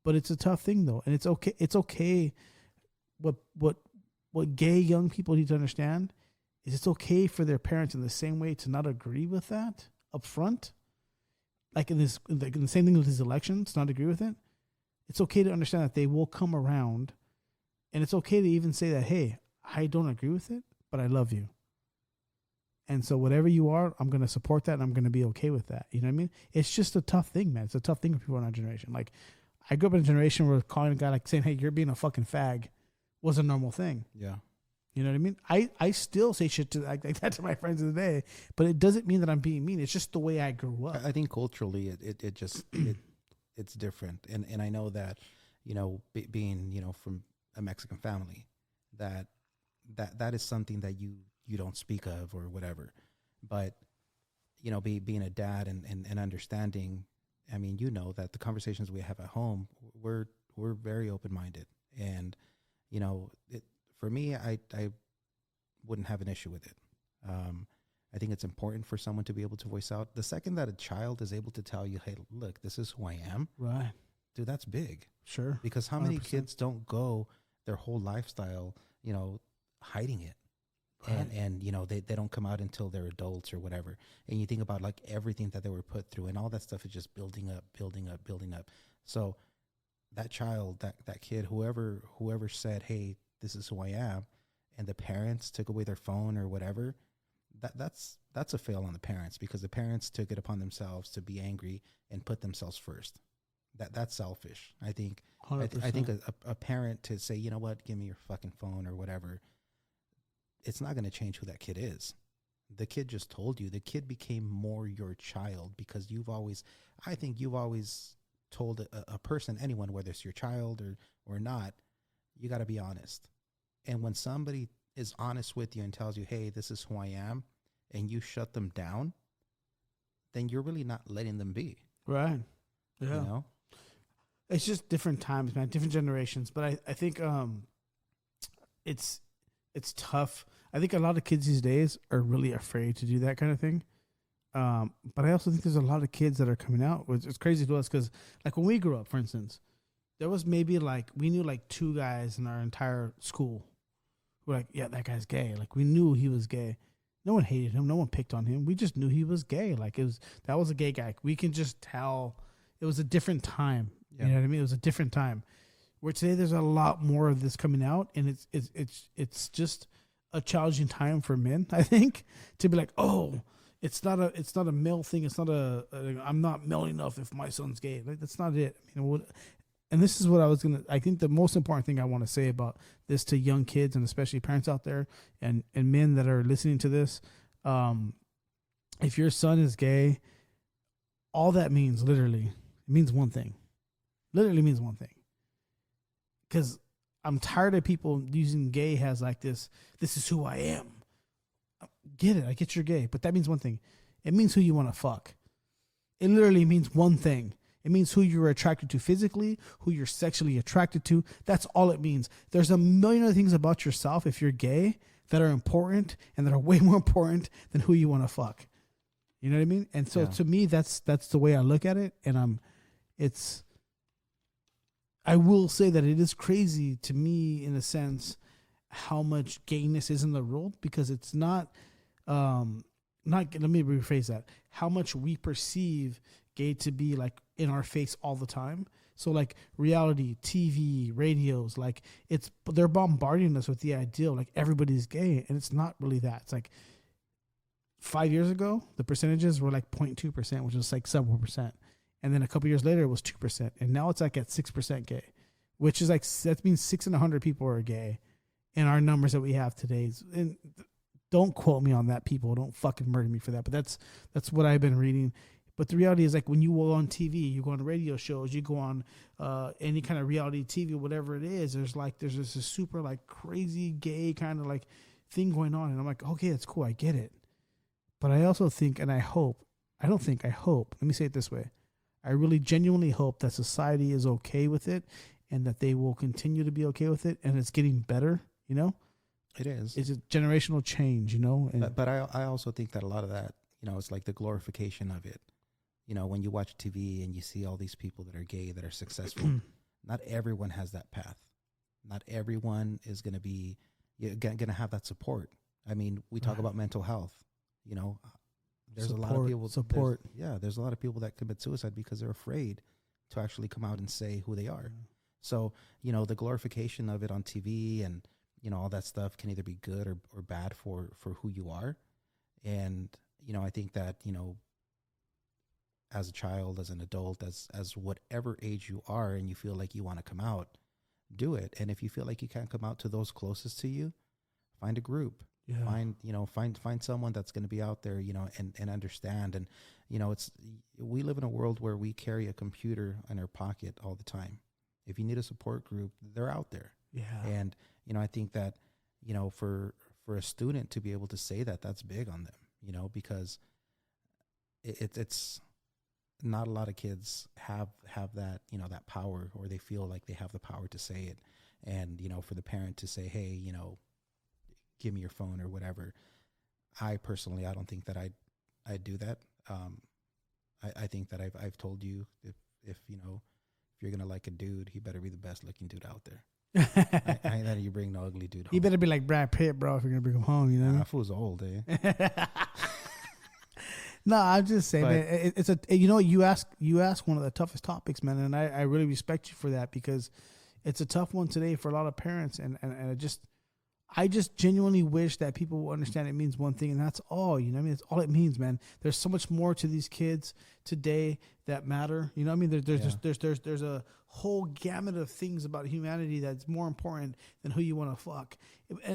But it's a tough thing though, and it's okay. It's okay. What gay young people need to understand is it's okay for their parents in the same way to not agree with that up front. Like in the same thing with these elections, not agree with it. It's okay to understand that they will come around, and it's okay to even say that, hey, I don't agree with it, but I love you. And so whatever you are, I'm going to support that, and I'm going to be okay with that. You know what I mean? It's just a tough thing, man. It's a tough thing for people in our generation. Like, I grew up in a generation where calling a guy, like saying, hey, you're being a fucking fag was a normal thing. Yeah. You know what I mean? I still say shit like that to my friends of the day, but it doesn't mean that I'm being mean. It's just the way I grew up. I think culturally it just it's different, and I know that, you know, being, you know, from a Mexican family, that is something that you don't speak of or whatever, but you know, being a dad and understanding, I mean, you know, that the conversations we have at home, we're very open minded, and you know, for me, I wouldn't have an issue with it. I think it's important for someone to be able to voice out. The second that a child is able to tell you, hey, look, this is who I am. Right. Dude, that's big. Sure. Because how many 100%. kids don't go their whole lifestyle, you know, hiding it? Right. And you know, they don't come out until they're adults or whatever. And you think about like everything that they were put through, and all that stuff is just building up. So that child, that kid, whoever said, hey, this is who I am, and the parents took away their phone or whatever, that's a fail on the parents, because the parents took it upon themselves to be angry and put themselves first. That's selfish. I think 100%. I think a parent to say, you know what, give me your fucking phone or whatever, it's not going to change who that kid is. The kid just told you. The kid became more your child because I think you've always told a person, anyone, whether it's your child or not, you got to be honest. And when somebody is honest with you and tells you, hey, this is who I am, and you shut them down, then you're really not letting them be. Right. Yeah. You know? It's just different times, man, different generations. But I think it's tough. I think a lot of kids these days are really afraid to do that kind of thing. But I also think there's a lot of kids that are coming out. It's crazy to us because, like, when we grew up, for instance, there was maybe we knew like 2 guys in our entire school who were like, yeah, that guy's gay. Like, we knew he was gay. No one hated him. No one picked on him. We just knew he was gay. Like, that was a gay guy. We can just tell it was a different time. Yeah. You know what I mean? It was a different time. Where today there's a lot more of this coming out, and it's just a challenging time for men, I think, to be like, oh, it's not a male thing. It's not I'm not male enough if my son's gay. Like, that's not it. I mean, and this is what I think the most important thing I want to say about this to young kids and especially parents out there and men that are listening to this. If your son is gay, all that means literally, it means one thing. Literally means one thing. Because I'm tired of people using gay as like this is who I am. Get it. I get you're gay. But that means one thing. It means who you want to fuck. It literally means one thing. It means who you're attracted to physically, who you're sexually attracted to. That's all it means. There's a million other things about yourself if you're gay that are important and that are way more important than who you want to fuck. You know what I mean? And so to me, that's the way I look at it. And I will say that it is crazy to me in a sense how much gayness is in the world, because it's not let me rephrase that. How much we perceive gay to be like in our face all the time. So like reality, TV, radios, like they're bombarding us with the idea of like everybody's gay, and it's not really that. It's like 5 years ago, the percentages were like 0.2%, which is like several percent. And then a couple years later, it was 2%. And now it's like at 6% gay, which is like, that means 6 in 100 people are gay in our numbers that we have today. And don't quote me on that, people. Don't fucking murder me for that. But that's what I've been reading. But the reality is, like, when you go on TV, you go on radio shows, you go on any kind of reality TV, whatever it is, there's this super like crazy gay kind of like thing going on. And I'm like, okay, it's cool. I get it. But I also think, and I hope, let me say it this way. I really genuinely hope that society is okay with it and that they will continue to be okay with it, and it's getting better, you know? It is. It's a generational change, you know? And but I also think that a lot of that, you know, it's like the glorification of it. You know, when you watch TV and you see all these people that are gay, that are successful, not everyone has that path. Not everyone is going to be going to have that support. I mean, we talk about mental health, you know. There's a lot of people there's a lot of people that commit suicide because they're afraid to actually come out and say who they are. So, you know, the glorification of it on TV and, you know, all that stuff can either be good or bad for who you are. And, you know, I think that, you know, as a child, as an adult, as whatever age you are, and you feel like you want to come out, do it. And if you feel like you can't come out to those closest to you, find a group. Yeah. Find someone that's going to be out there, you know, and understand. And, you know, we live in a world where we carry a computer in our pocket all the time. If you need a support group, they're out there. Yeah. And, you know, I think that, you know, for a student to be able to say that, that's big on them, you know, because it's not a lot of kids have that, you know, that power, or they feel like they have the power to say it. And, you know, for the parent to say, hey, you know, give me your phone or whatever. I personally don't think that I'd do that. I think that I've told you if you know, if you're going to like a dude, he better be the best looking dude out there. I ain't that you bring no ugly dude home. He better be like Brad Pitt, bro, if you're going to bring him home, you know? That fool's old, eh? No, I'm just saying, man, it's you know, you ask one of the toughest topics, man, and I really respect you for that, because it's a tough one today for a lot of parents, and I just genuinely wish that people will understand it means one thing, and that's all. You know what I mean? It's all it means, man. There's so much more to these kids today that matter. You know what I mean? There's a whole gamut of things about humanity that's more important than who you want to fuck.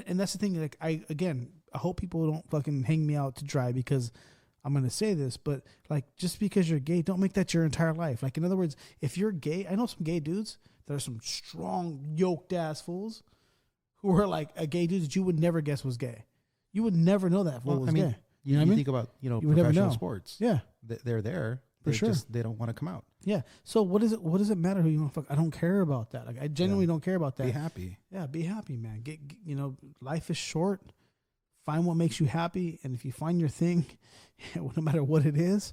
And that's the thing. Like, I hope people don't fucking hang me out to dry, because I'm going to say this, but like, just because you're gay, don't make that your entire life. Like, in other words, if you're gay, I know some gay dudes that are some strong, yoked ass fools who are like a gay dude that you would never guess was gay. You would never know that fool was gay. You know what I mean? Think about, you would never professional sports. Yeah. They're there. For sure. They don't want to come out. Yeah. So what does it matter who you want to fuck? I don't care about that. Like I genuinely don't care about that. Be happy. Yeah, be happy, man. Get life is short. Find what makes you happy, and if you find your thing, no matter what it is,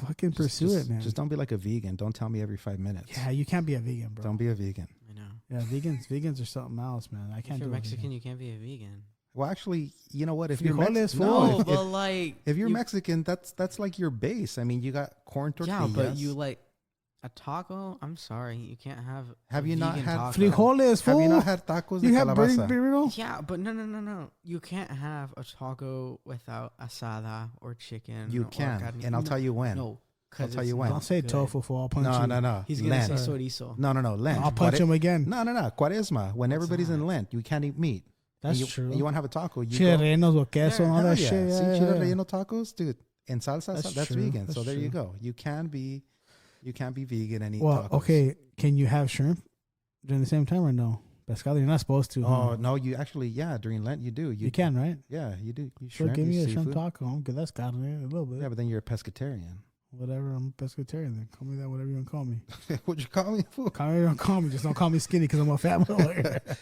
fucking pursue it, man. Just don't be like a vegan. Don't tell me every 5 minutes. Yeah, you can't be a vegan, bro. Don't be a vegan. I know. Yeah, vegans are something else, man. I can't. If you're do Mexican, you can't be a vegan. Well, actually, you know what? If you're Mexican, but like if you're Mexican, that's like your base. I mean, you got corn tortillas. Yeah, but you like a taco. I'm sorry, you can't have. Have you not had frijoles? Have you not had tacos? You de have calabaza? Yeah, but no. You can't have a taco without asada or chicken. You can, and I'll tell you when. No, I'll tell you when. Don't say tofu for I'll punch you. No. He's gonna say chorizo. No. Lent. I'll punch him again. No. Cuaresma. When everybody's in Lent, you can't eat meat. That's true. You want to have a taco. Chile rellenos with queso and all that shit. Chile relleno tacos, dude. And salsa, that's vegan. That's so there true. you go. You can be vegan and eat tacos. Okay. Can you have shrimp during the same time or no? Pescado, you're not supposed to. Oh, no, you actually, during Lent you do. You can, right? Yeah, you do. You so give me a shrimp taco. Because that's got it a little bit. Yeah, but then you're a pescatarian. Whatever, I'm a pescatarian then. Call me that, whatever you want to call me. What'd you call me for? Call me, don't call me. Just don't call me skinny because I'm a fat motherfucker.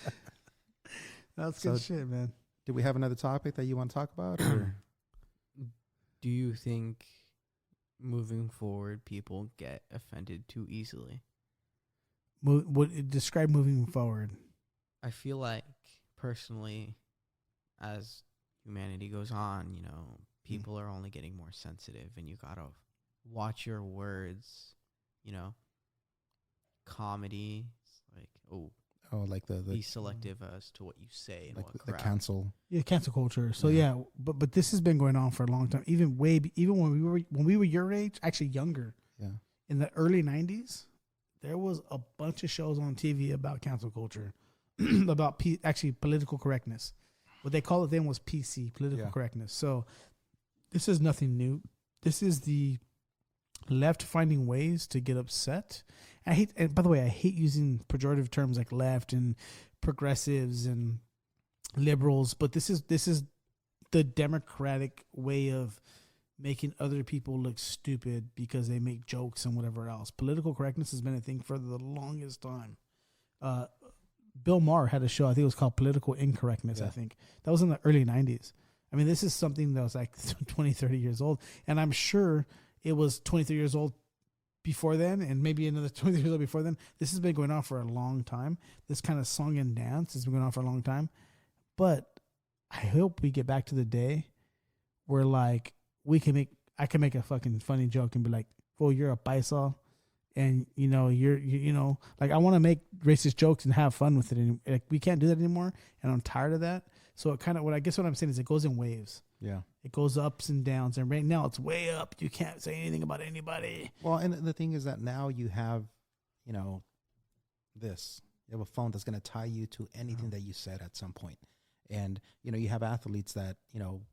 That's good shit, man. Do we have another topic that you want to talk about? Or? Do you think moving forward people get offended too easily? Describe moving forward. I feel like personally, as humanity goes on, people are only getting more sensitive, and you gotta watch your words. Comedy, like the be selective as to what you say and like what the cancel. Yeah, cancel culture. So but this has been going on for a long time. Even when we were your age, actually younger. Yeah. In the early 90s, there was a bunch of shows on TV about cancel culture, about actually political correctness. What they called it then was PC, political correctness. So this is nothing new. This is the left finding ways to get upset. And by the way, I hate using pejorative terms like left and progressives and liberals, but this is the democratic way of making other people look stupid because they make jokes and whatever else. Political correctness has been a thing for the longest time. Bill Maher had a show, I think it was called Political Incorrectness, I think. That was in the early 90s. I mean, this is something that was like 20, 30 years old. And I'm sure it was 23 years old before then, and maybe another 20 years old before then. This has been going on for a long time. This kind of song and dance has been going on for a long time. But I hope we get back to the day where like I can make a fucking funny joke and be like, "Well, you're a paisa," and you're like I want to make racist jokes and have fun with it. And like we can't do that anymore, and I'm tired of that. So it kind of what I'm saying is it goes in waves. Yeah, it goes ups and downs, and right now it's way up. You can't say anything about anybody. Well, and the thing is that now you have, this. You have a phone that's going to tie you to anything that you said at some point. And, you have athletes that,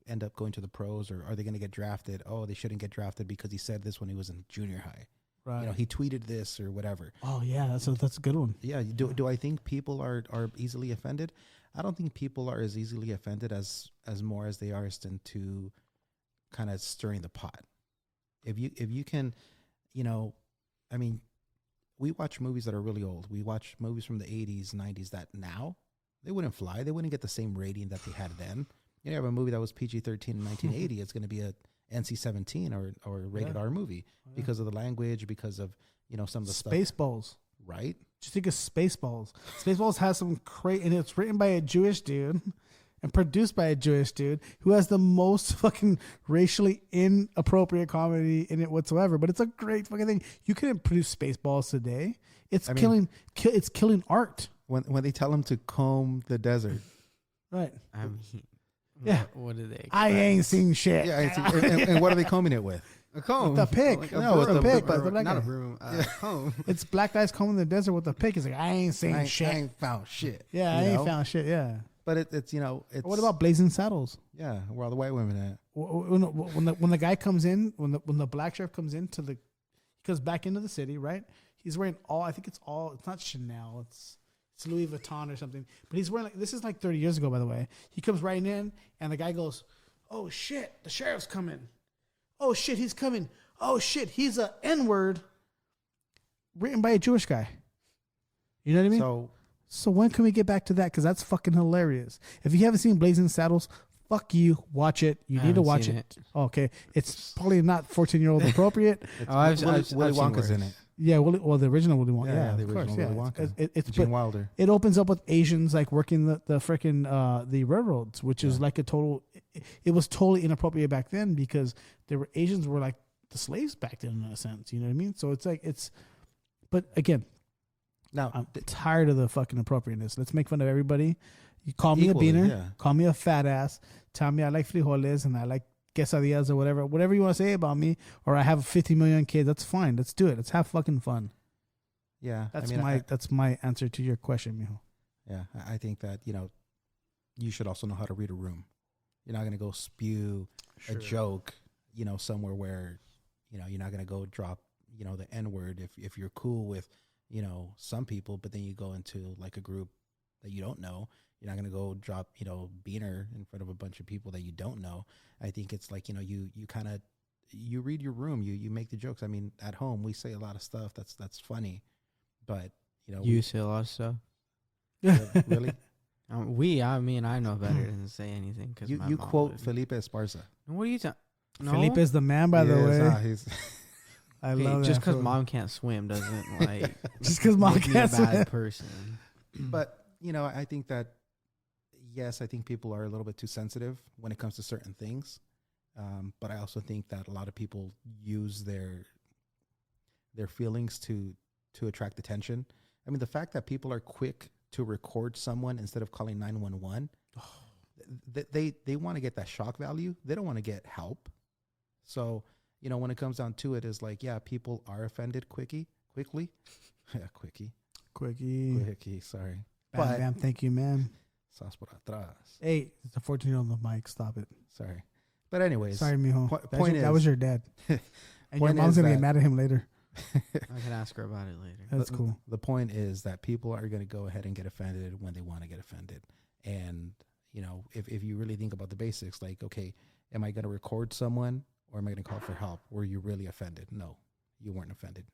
end up going to the pros, or are they going to get drafted? Oh, they shouldn't get drafted because he said this when he was in junior high. Right. He tweeted this or whatever. Oh, yeah, that's a good one. Yeah. Do I think people are easily offended? I don't think people are as easily offended as more as they are as to kind of stirring the pot. If you can, I mean, we watch movies that are really old. We watch movies from the 80s, 90s that now they wouldn't fly. They wouldn't get the same rating that they had then. You have a movie that was PG-13 in 1980. It's going to be a NC-17 or rated R movie because of the language, because of some of the stuff. Spaceballs, right? Just think of Spaceballs. Spaceballs has some crazy, and it's written by a Jewish dude and produced by a Jewish dude who has the most fucking racially inappropriate comedy in it whatsoever. But it's a great fucking thing. You couldn't produce Spaceballs today. It's killing art. When they tell him to comb the desert, right? Yeah. What do they expect? I ain't seen shit. Yeah, and what are they combing it with? A comb. With a pick. Like with a pick. But not a broom. Comb. It's black guys combing the desert with a pick. It's like, I ain't seen shit. I ain't found shit. Yeah, I ain't found shit. Yeah. But it's what about Blazing Saddles? Yeah, where are the white women at? When the guy comes in, when the black sheriff comes into he comes back into the city, right? He's wearing it's not Chanel. It's Louis Vuitton or something. But he's wearing this is like 30 years ago, by the way. He comes riding in, and the guy goes, "Oh shit, the sheriff's coming. Oh shit, he's coming. Oh shit, he's a N-word written by a Jewish guy." You know what I mean? So when can we get back to that? Because that's fucking hilarious. If you haven't seen Blazing Saddles, fuck you. Watch it. You need to watch it. Okay. It's probably not 14-year-old appropriate. Willy Wonka's in it. Yeah, the original Willy Wonka. Yeah, the original Willy Wonka. It's Gene Wilder. It opens up with Asians like working the freaking the railroads, which is like a total. It was totally inappropriate back then because Asians were like the slaves back then in a sense. You know what I mean? So it's like but again, now I'm tired of the fucking appropriateness. Let's make fun of everybody. You call me equally, a beaner, call me a fat ass, tell me I like frijoles and I like quesadillas or whatever you want to say about me, or I have 50 million kids. That's fine. Let's do it. Let's have fucking fun. Yeah, that's my answer to your question, mijo. Yeah, I think that you should also know how to read a room. You're not going to go spew a joke, somewhere where, you're not going to go drop, the N-word if you're cool with, some people, but then you go into like a group that you don't know. You're not going to go drop, beaner in front of a bunch of people that you don't know. I think it's like, you read your room, you make the jokes. I mean, at home, we say a lot of stuff that's funny, but, You say a lot of stuff? Really? I know better than to say anything. Cause you quote Felipe Esparza. What are you talking? No? Felipe is the man, by the way. I love that. Just because mom can't swim doesn't like. Just because mom can't swim. A bad person. But I think that yes, I think people are a little bit too sensitive when it comes to certain things. But I also think that a lot of people use their feelings to attract attention. I mean, the fact that people are quick to record someone instead of calling 911, they want to get that shock value. They don't want to get help. So, when it comes down to it, is like, yeah, people are offended quickly. Yeah, quickie. Sorry. Bam, thank you, man. Sas por atrás. Hey, it's a 14-year-old on the mic. Stop it. Sorry. But anyways. Sorry, mijo. That was your dad. And your mom's going to get mad at him later. I can ask her about it later. That's cool. The point is that people are going to go ahead and get offended when they want to get offended. And, if you really think about the basics, like, okay, am I going to record someone or am I going to call for help? Were you really offended? No, you weren't offended.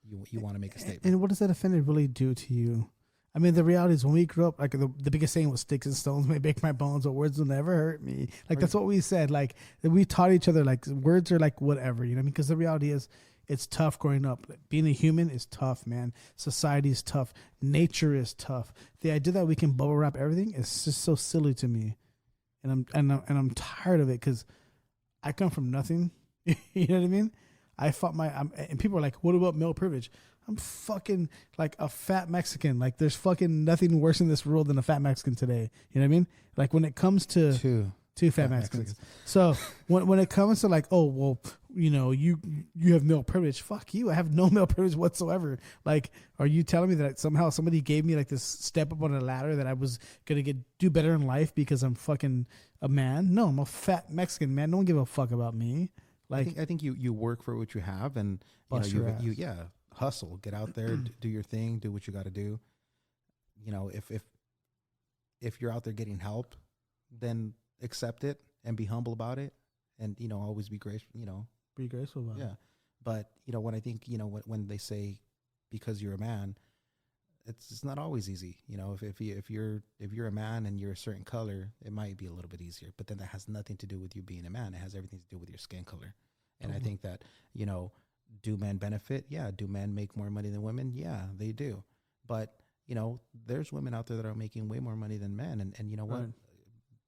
You want to make a statement. And what does that offended really do to you? I mean, the reality is when we grew up, like the biggest saying was sticks and stones may break my bones, but words will never hurt me. Like, that's what we said. Like, we taught each other, like, words are like whatever, because the reality is it's tough growing up. Being a human is tough, man. Society is tough. Nature is tough. The idea that we can bubble wrap everything is just so silly to me. And I'm tired of it because I come from nothing. You know what I mean? I fought and people are like, what about male privilege? I'm fucking like a fat Mexican. Like, there's fucking nothing worse in this world than a fat Mexican today. You know what I mean? Like, when it comes to two fat Mexicans. So when it comes to like, oh, well, you have male privilege. Fuck you. I have no male privilege whatsoever. Like, are you telling me that somehow somebody gave me like this step up on a ladder that I was going to do better in life because I'm fucking a man? No, I'm a fat Mexican, man. No one give a fuck about me. Like, I think you work for what you have, and you hustle, get out there, do your thing, do what you got to do. If you're out there getting help, then accept it and be humble about it, and always be graceful. Be graceful about it. Yeah, but when I think when they say because you're a man, it's not always easy. If you're a man and you're a certain color, it might be a little bit easier. But then that has nothing to do with you being a man. It has everything to do with your skin color. And I think that do men benefit? Yeah. Do men make more money than women? Yeah, they do. But there's women out there that are making way more money than men, and you know what? Right.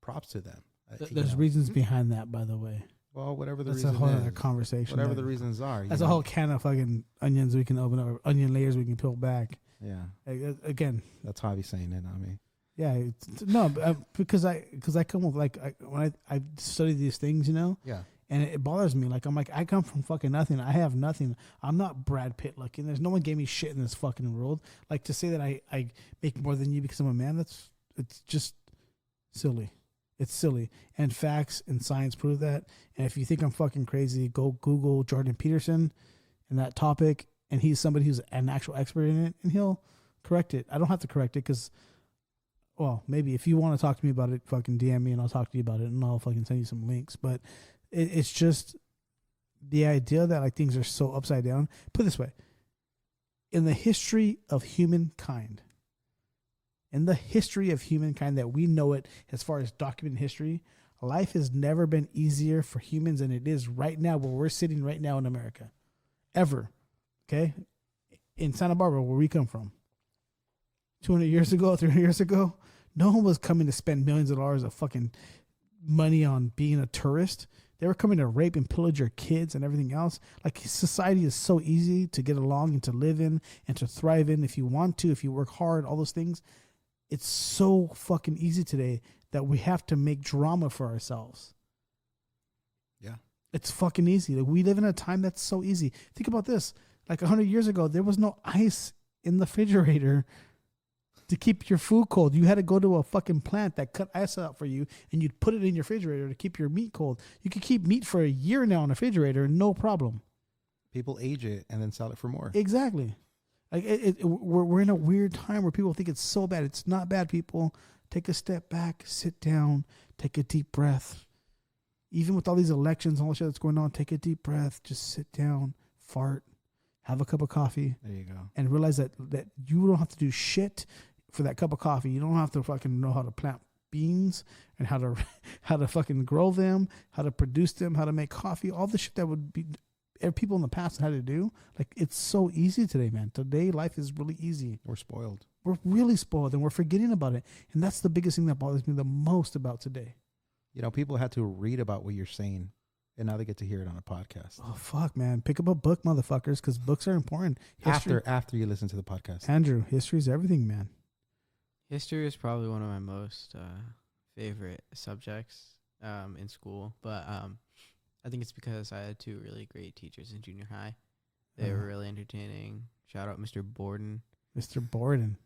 Props to them. There's reasons behind that, by the way. Well, whatever the that's reason a whole is, other conversation. Whatever the reasons are. That's a whole can of fucking onions we can open up, or onion layers we can peel back. Yeah. Again. That's Javi saying it, not me. Yeah. Because I come with when I study these things, Yeah. And it bothers me. Like, I'm like, I come from fucking nothing. I have nothing. I'm not Brad Pitt looking. There's no one gave me shit in this fucking world. Like, to say that I make more than you because I'm a man, it's just silly. It's silly. And facts and science prove that. And if you think I'm fucking crazy, go Google Jordan Peterson and that topic. And he's somebody who's an actual expert in it. And he'll correct it. I don't have to correct it because, well, maybe if you want to talk to me about it, fucking DM me and I'll talk to you about it and I'll fucking send you some links. But it's just the idea that like things are so upside down. Put it this way. In the history of humankind, that we know it as far as documented history, life has never been easier for humans than it is right now where we're sitting right now in America. Ever. Okay? In Santa Barbara, where we come from. 200 years ago, 300 years ago, no one was coming to spend millions of dollars of fucking money on being a tourist. They were coming to rape and pillage your kids and everything else. Like, society is so easy to get along and to live in and to thrive in if you want to, if you work hard, all those things. It's so fucking easy today that we have to make drama for ourselves. Yeah. It's fucking easy. Like, we live in a time that's so easy. Think about this. Like 100 years ago, there was no ice in the refrigerator to keep your food cold. You had to go to a fucking plant that cut ice out for you, and you'd put it in your refrigerator to keep your meat cold. You could keep meat for a year now in a refrigerator, no problem. People age it and then sell it for more. Exactly. Like we're in a weird time where people think it's so bad. It's not bad, people. Take a step back, sit down, take a deep breath. Even with all these elections, all the shit that's going on, take a deep breath, just sit down, fart, have a cup of coffee. There you go. And realize that you don't have to do shit for that cup of coffee. You don't have to fucking know how to plant beans and how to fucking grow them, how to produce them, how to make coffee, all the shit that would be people in the past had to do. Like, it's so easy today, man. Today, life is really easy. We're spoiled. We're really spoiled and we're forgetting about it. And that's the biggest thing that bothers me the most about today. You know, people had to read about what you're saying, and now they get to hear it on a podcast. Oh, fuck, man. Pick up a book, motherfuckers, because books are important. After you listen to the podcast. Andrew, history is everything, man. History is probably one of my most favorite subjects in school, but I think it's because I had two really great teachers in junior high. They were really entertaining. Shout out Mr. Borden. Mr. Borden.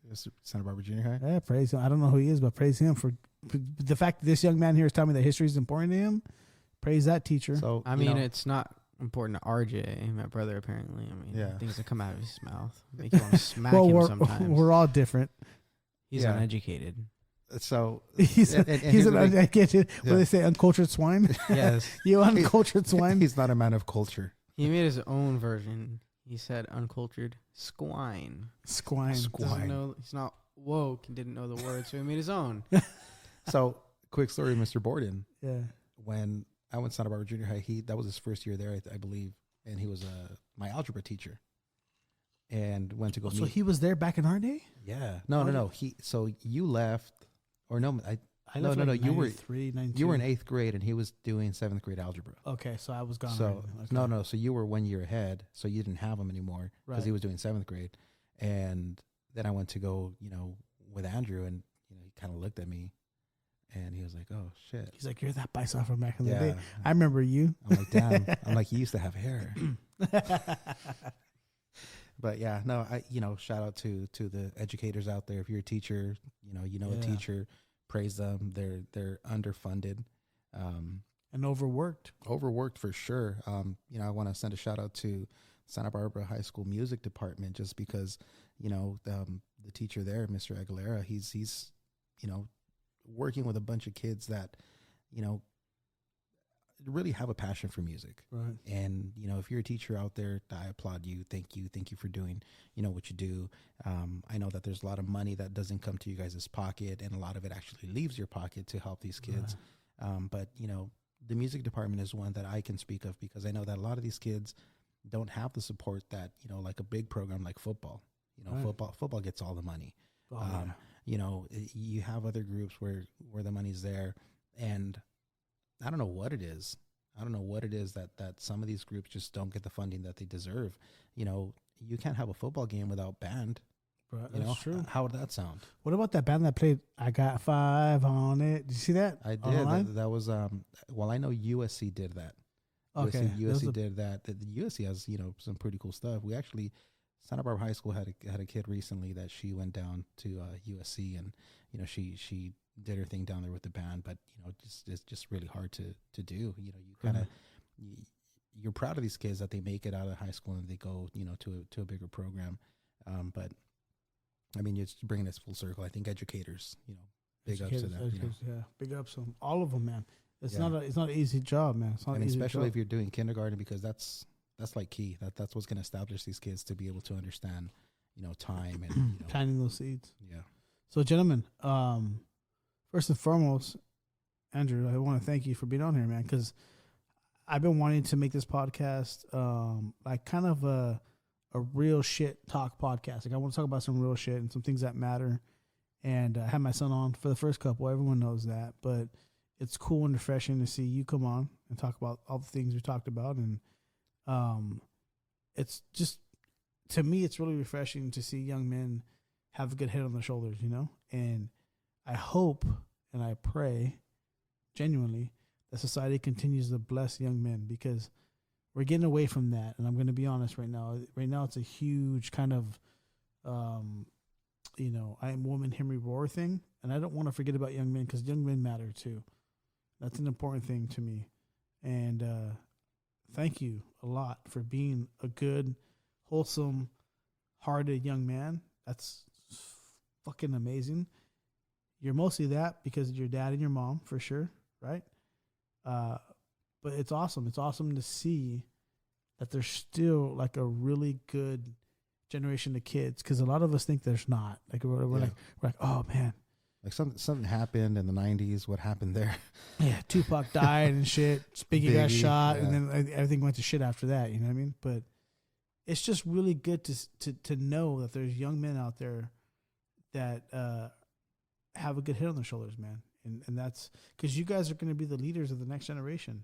Santa Barbara Junior High? Yeah, praise him. I don't know who he is, but praise him for the fact that this young man here is telling me that history is important to him. Praise that teacher. So I mean, it's not important to RJ, my brother, apparently. I mean, things that come out of his mouth make you want to smack him sometimes. We're all different. He's uneducated. So he's uneducated. What do they say? Uncultured swine? Yes. You uncultured swine? He's not a man of culture. He made his own version. He said uncultured swine. Swine. He's not woke and didn't know the word, so he made his own. So, quick story, Mr. Borden. Yeah. When I went to Santa Barbara Junior High, that was his first year there, I believe, and he was my algebra teacher. And went to go meet. So he was there back in our day? Yeah. No. So you left, or no, I left. No. You were 92. You were in 8th grade, and he was doing 7th grade algebra. Okay, so I was gone. So already. no. So you were 1 year ahead, so you didn't have him anymore because he was doing 7th grade. And then I went to go, with Andrew, and he kind of looked at me, and he was like, "Oh shit." He's like, "You're that bison from back in the day. I remember you." I'm like, "Damn." I'm like, "You used to have hair." But yeah, no, shout out to the educators out there. If you're a teacher, a teacher, praise them. They're underfunded, and overworked. Overworked for sure. I want to send a shout out to Santa Barbara High School music department, just because, the teacher there, Mr. Aguilera, he's working with a bunch of kids that, really have a passion for music. Right. And, if you're a teacher out there, I applaud you. Thank you for doing, what you do. I know that there's a lot of money that doesn't come to you guys' pocket, and a lot of it actually leaves your pocket to help these kids. Right. But, the music department is one that I can speak of, because I know that a lot of these kids don't have the support that, like a big program like football. Right. Football gets all the money. You have other groups where the money's there, and I don't know what it is. That some of these groups just don't get the funding that they deserve. You can't have a football game without band. Right, that's true. How would that sound? What about that band that played I Got 5 on It? Did you see that? I did. That was, I know USC did that. Okay. USC did that. The USC has, some pretty cool stuff. We actually, Santa Barbara High School had a kid recently that she went down to USC, and, she did her thing down there with the band, but it's just really hard to do. You kind of you're proud of these kids that they make it out of high school and they go to a bigger program. But I mean, it's bringing us full circle. I think educators, big ups to them. Yeah, big ups to them. All of them, man. It's Yeah. not an easy job, man. It's not And an easy especially job. if you're doing kindergarten, because that's like key. That's what's going to establish these kids to be able to understand, time and planting those seeds. yeah. So, gentlemen, first and foremost, Andrew, I want to thank you for being on here, man, because I've been wanting to make this podcast like kind of a real shit talk podcast. Like, I want to talk about some real shit and some things that matter. And I had my son on for the first couple. Everyone knows that. But it's cool and refreshing to see you come on and talk about all the things we talked about. And it's just, to me, it's really refreshing to see young men have a good head on their shoulders, And I hope and I pray genuinely that society continues to bless young men, because we're getting away from that. And I'm going to be honest right now. Right now, it's a huge kind of, I am woman Henry Roar thing. And I don't want to forget about young men, because young men matter too. That's an important thing to me. And thank you a lot for being a good, wholesome, hearted young man. That's fucking amazing. You're mostly that because of your dad and your mom, for sure, right? But it's awesome. It's awesome to see that there's still like a really good generation of kids, because a lot of us think there's not. Like we're like, oh man, like something happened in the 90s. What happened there? Yeah, Tupac died and shit. Biggie got shot, yeah. and then everything went to shit after that. You know what I mean? But it's just really good to know that there's young men out there that have a good head on their shoulders, man. And that's because you guys are going to be the leaders of the next generation.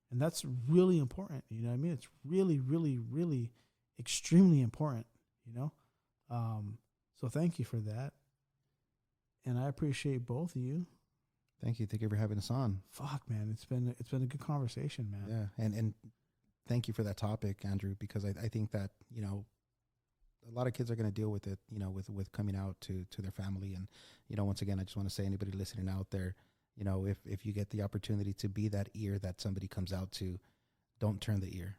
And that's really important. You know what I mean? It's really, really, really extremely important, So thank you for that. And I appreciate both of you. Thank you for having us on. Fuck, man. It's been a good conversation, man. Yeah. And thank you for that topic, Andrew, because I think that, a lot of kids are going to deal with it, with coming out to their family. And, once again, I just want to say, anybody listening out there, if you get the opportunity to be that ear that somebody comes out to, don't turn the ear.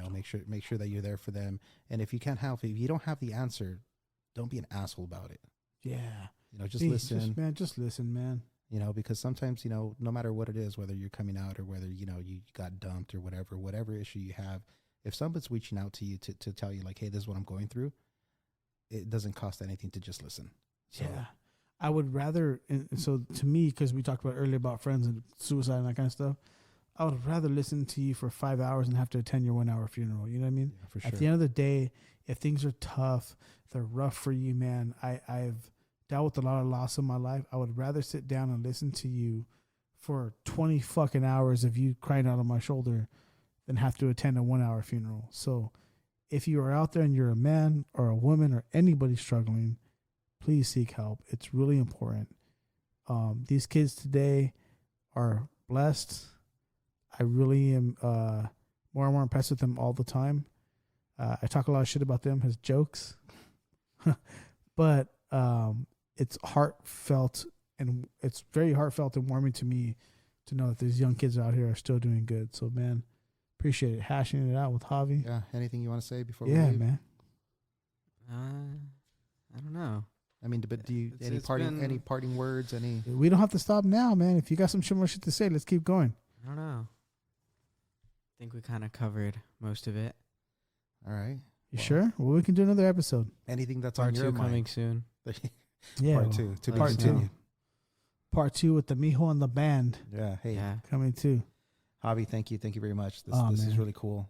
Make sure that you're there for them. And if you can't help, if you don't have the answer, don't be an asshole about it. Yeah. Just listen. Just listen, man. Because sometimes, no matter what it is, whether you're coming out or whether, you got dumped or whatever issue you have, if somebody's reaching out to you to tell you like, hey, this is what I'm going through, it doesn't cost anything to just listen. So, yeah. I would rather, and so to me, because we talked about earlier about friends and suicide and that kind of stuff, I would rather listen to you for 5 hours and have to attend your 1 hour funeral. You know what I mean? Yeah, for sure. At the end of the day, if things are tough, they're rough for you, man. I've dealt with a lot of loss in my life. I would rather sit down and listen to you for 20 fucking hours of you crying out on my shoulder than have to attend a 1 hour funeral. So if you are out there and you're a man or a woman or anybody struggling, please seek help. It's really important. These kids today are blessed. I really am more and more impressed with them all the time. I talk a lot of shit about them as jokes, but it's heartfelt, and it's very heartfelt and warming to me to know that these young kids out here are still doing good. So, man, appreciate it. Hashing it out with Javi. Yeah. Anything you want to say before we Yeah, leave? man. I don't know. I mean, but do you any It's parting parting words? Any? We don't have to stop now, man. If you got some more shit to say, let's keep going. I don't know. I think we kind of covered most of it. All right. You sure? Well, we can do another episode. Anything that's Part on your 2 coming mind? soon. Yeah. Part 2 to be Part continued. Part 2 with the Mijo and the band Yeah. Hey, Yeah. coming too. Javi, thank you very much. This Oh, is man. really cool.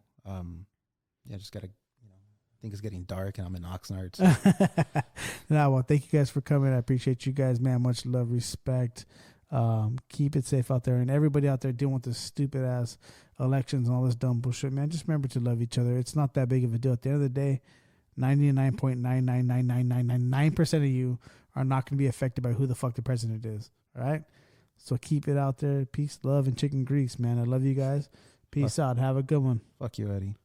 Just gotta, I think it's getting dark and I'm in Oxnard. So. Nah, well, thank you guys for coming. I appreciate you guys, man. Much love, respect. Keep it safe out there, and everybody out there dealing with this stupid ass elections and all this dumb bullshit, man. Just remember to love each other. It's not that big of a deal. At the end of the day, 99.9999999% of you are not going to be affected by who the fuck the president is. All right. So keep it out there. Peace, love, and chicken grease, man. I love you guys. Peace out. Have a good one. Fuck you, Eddie.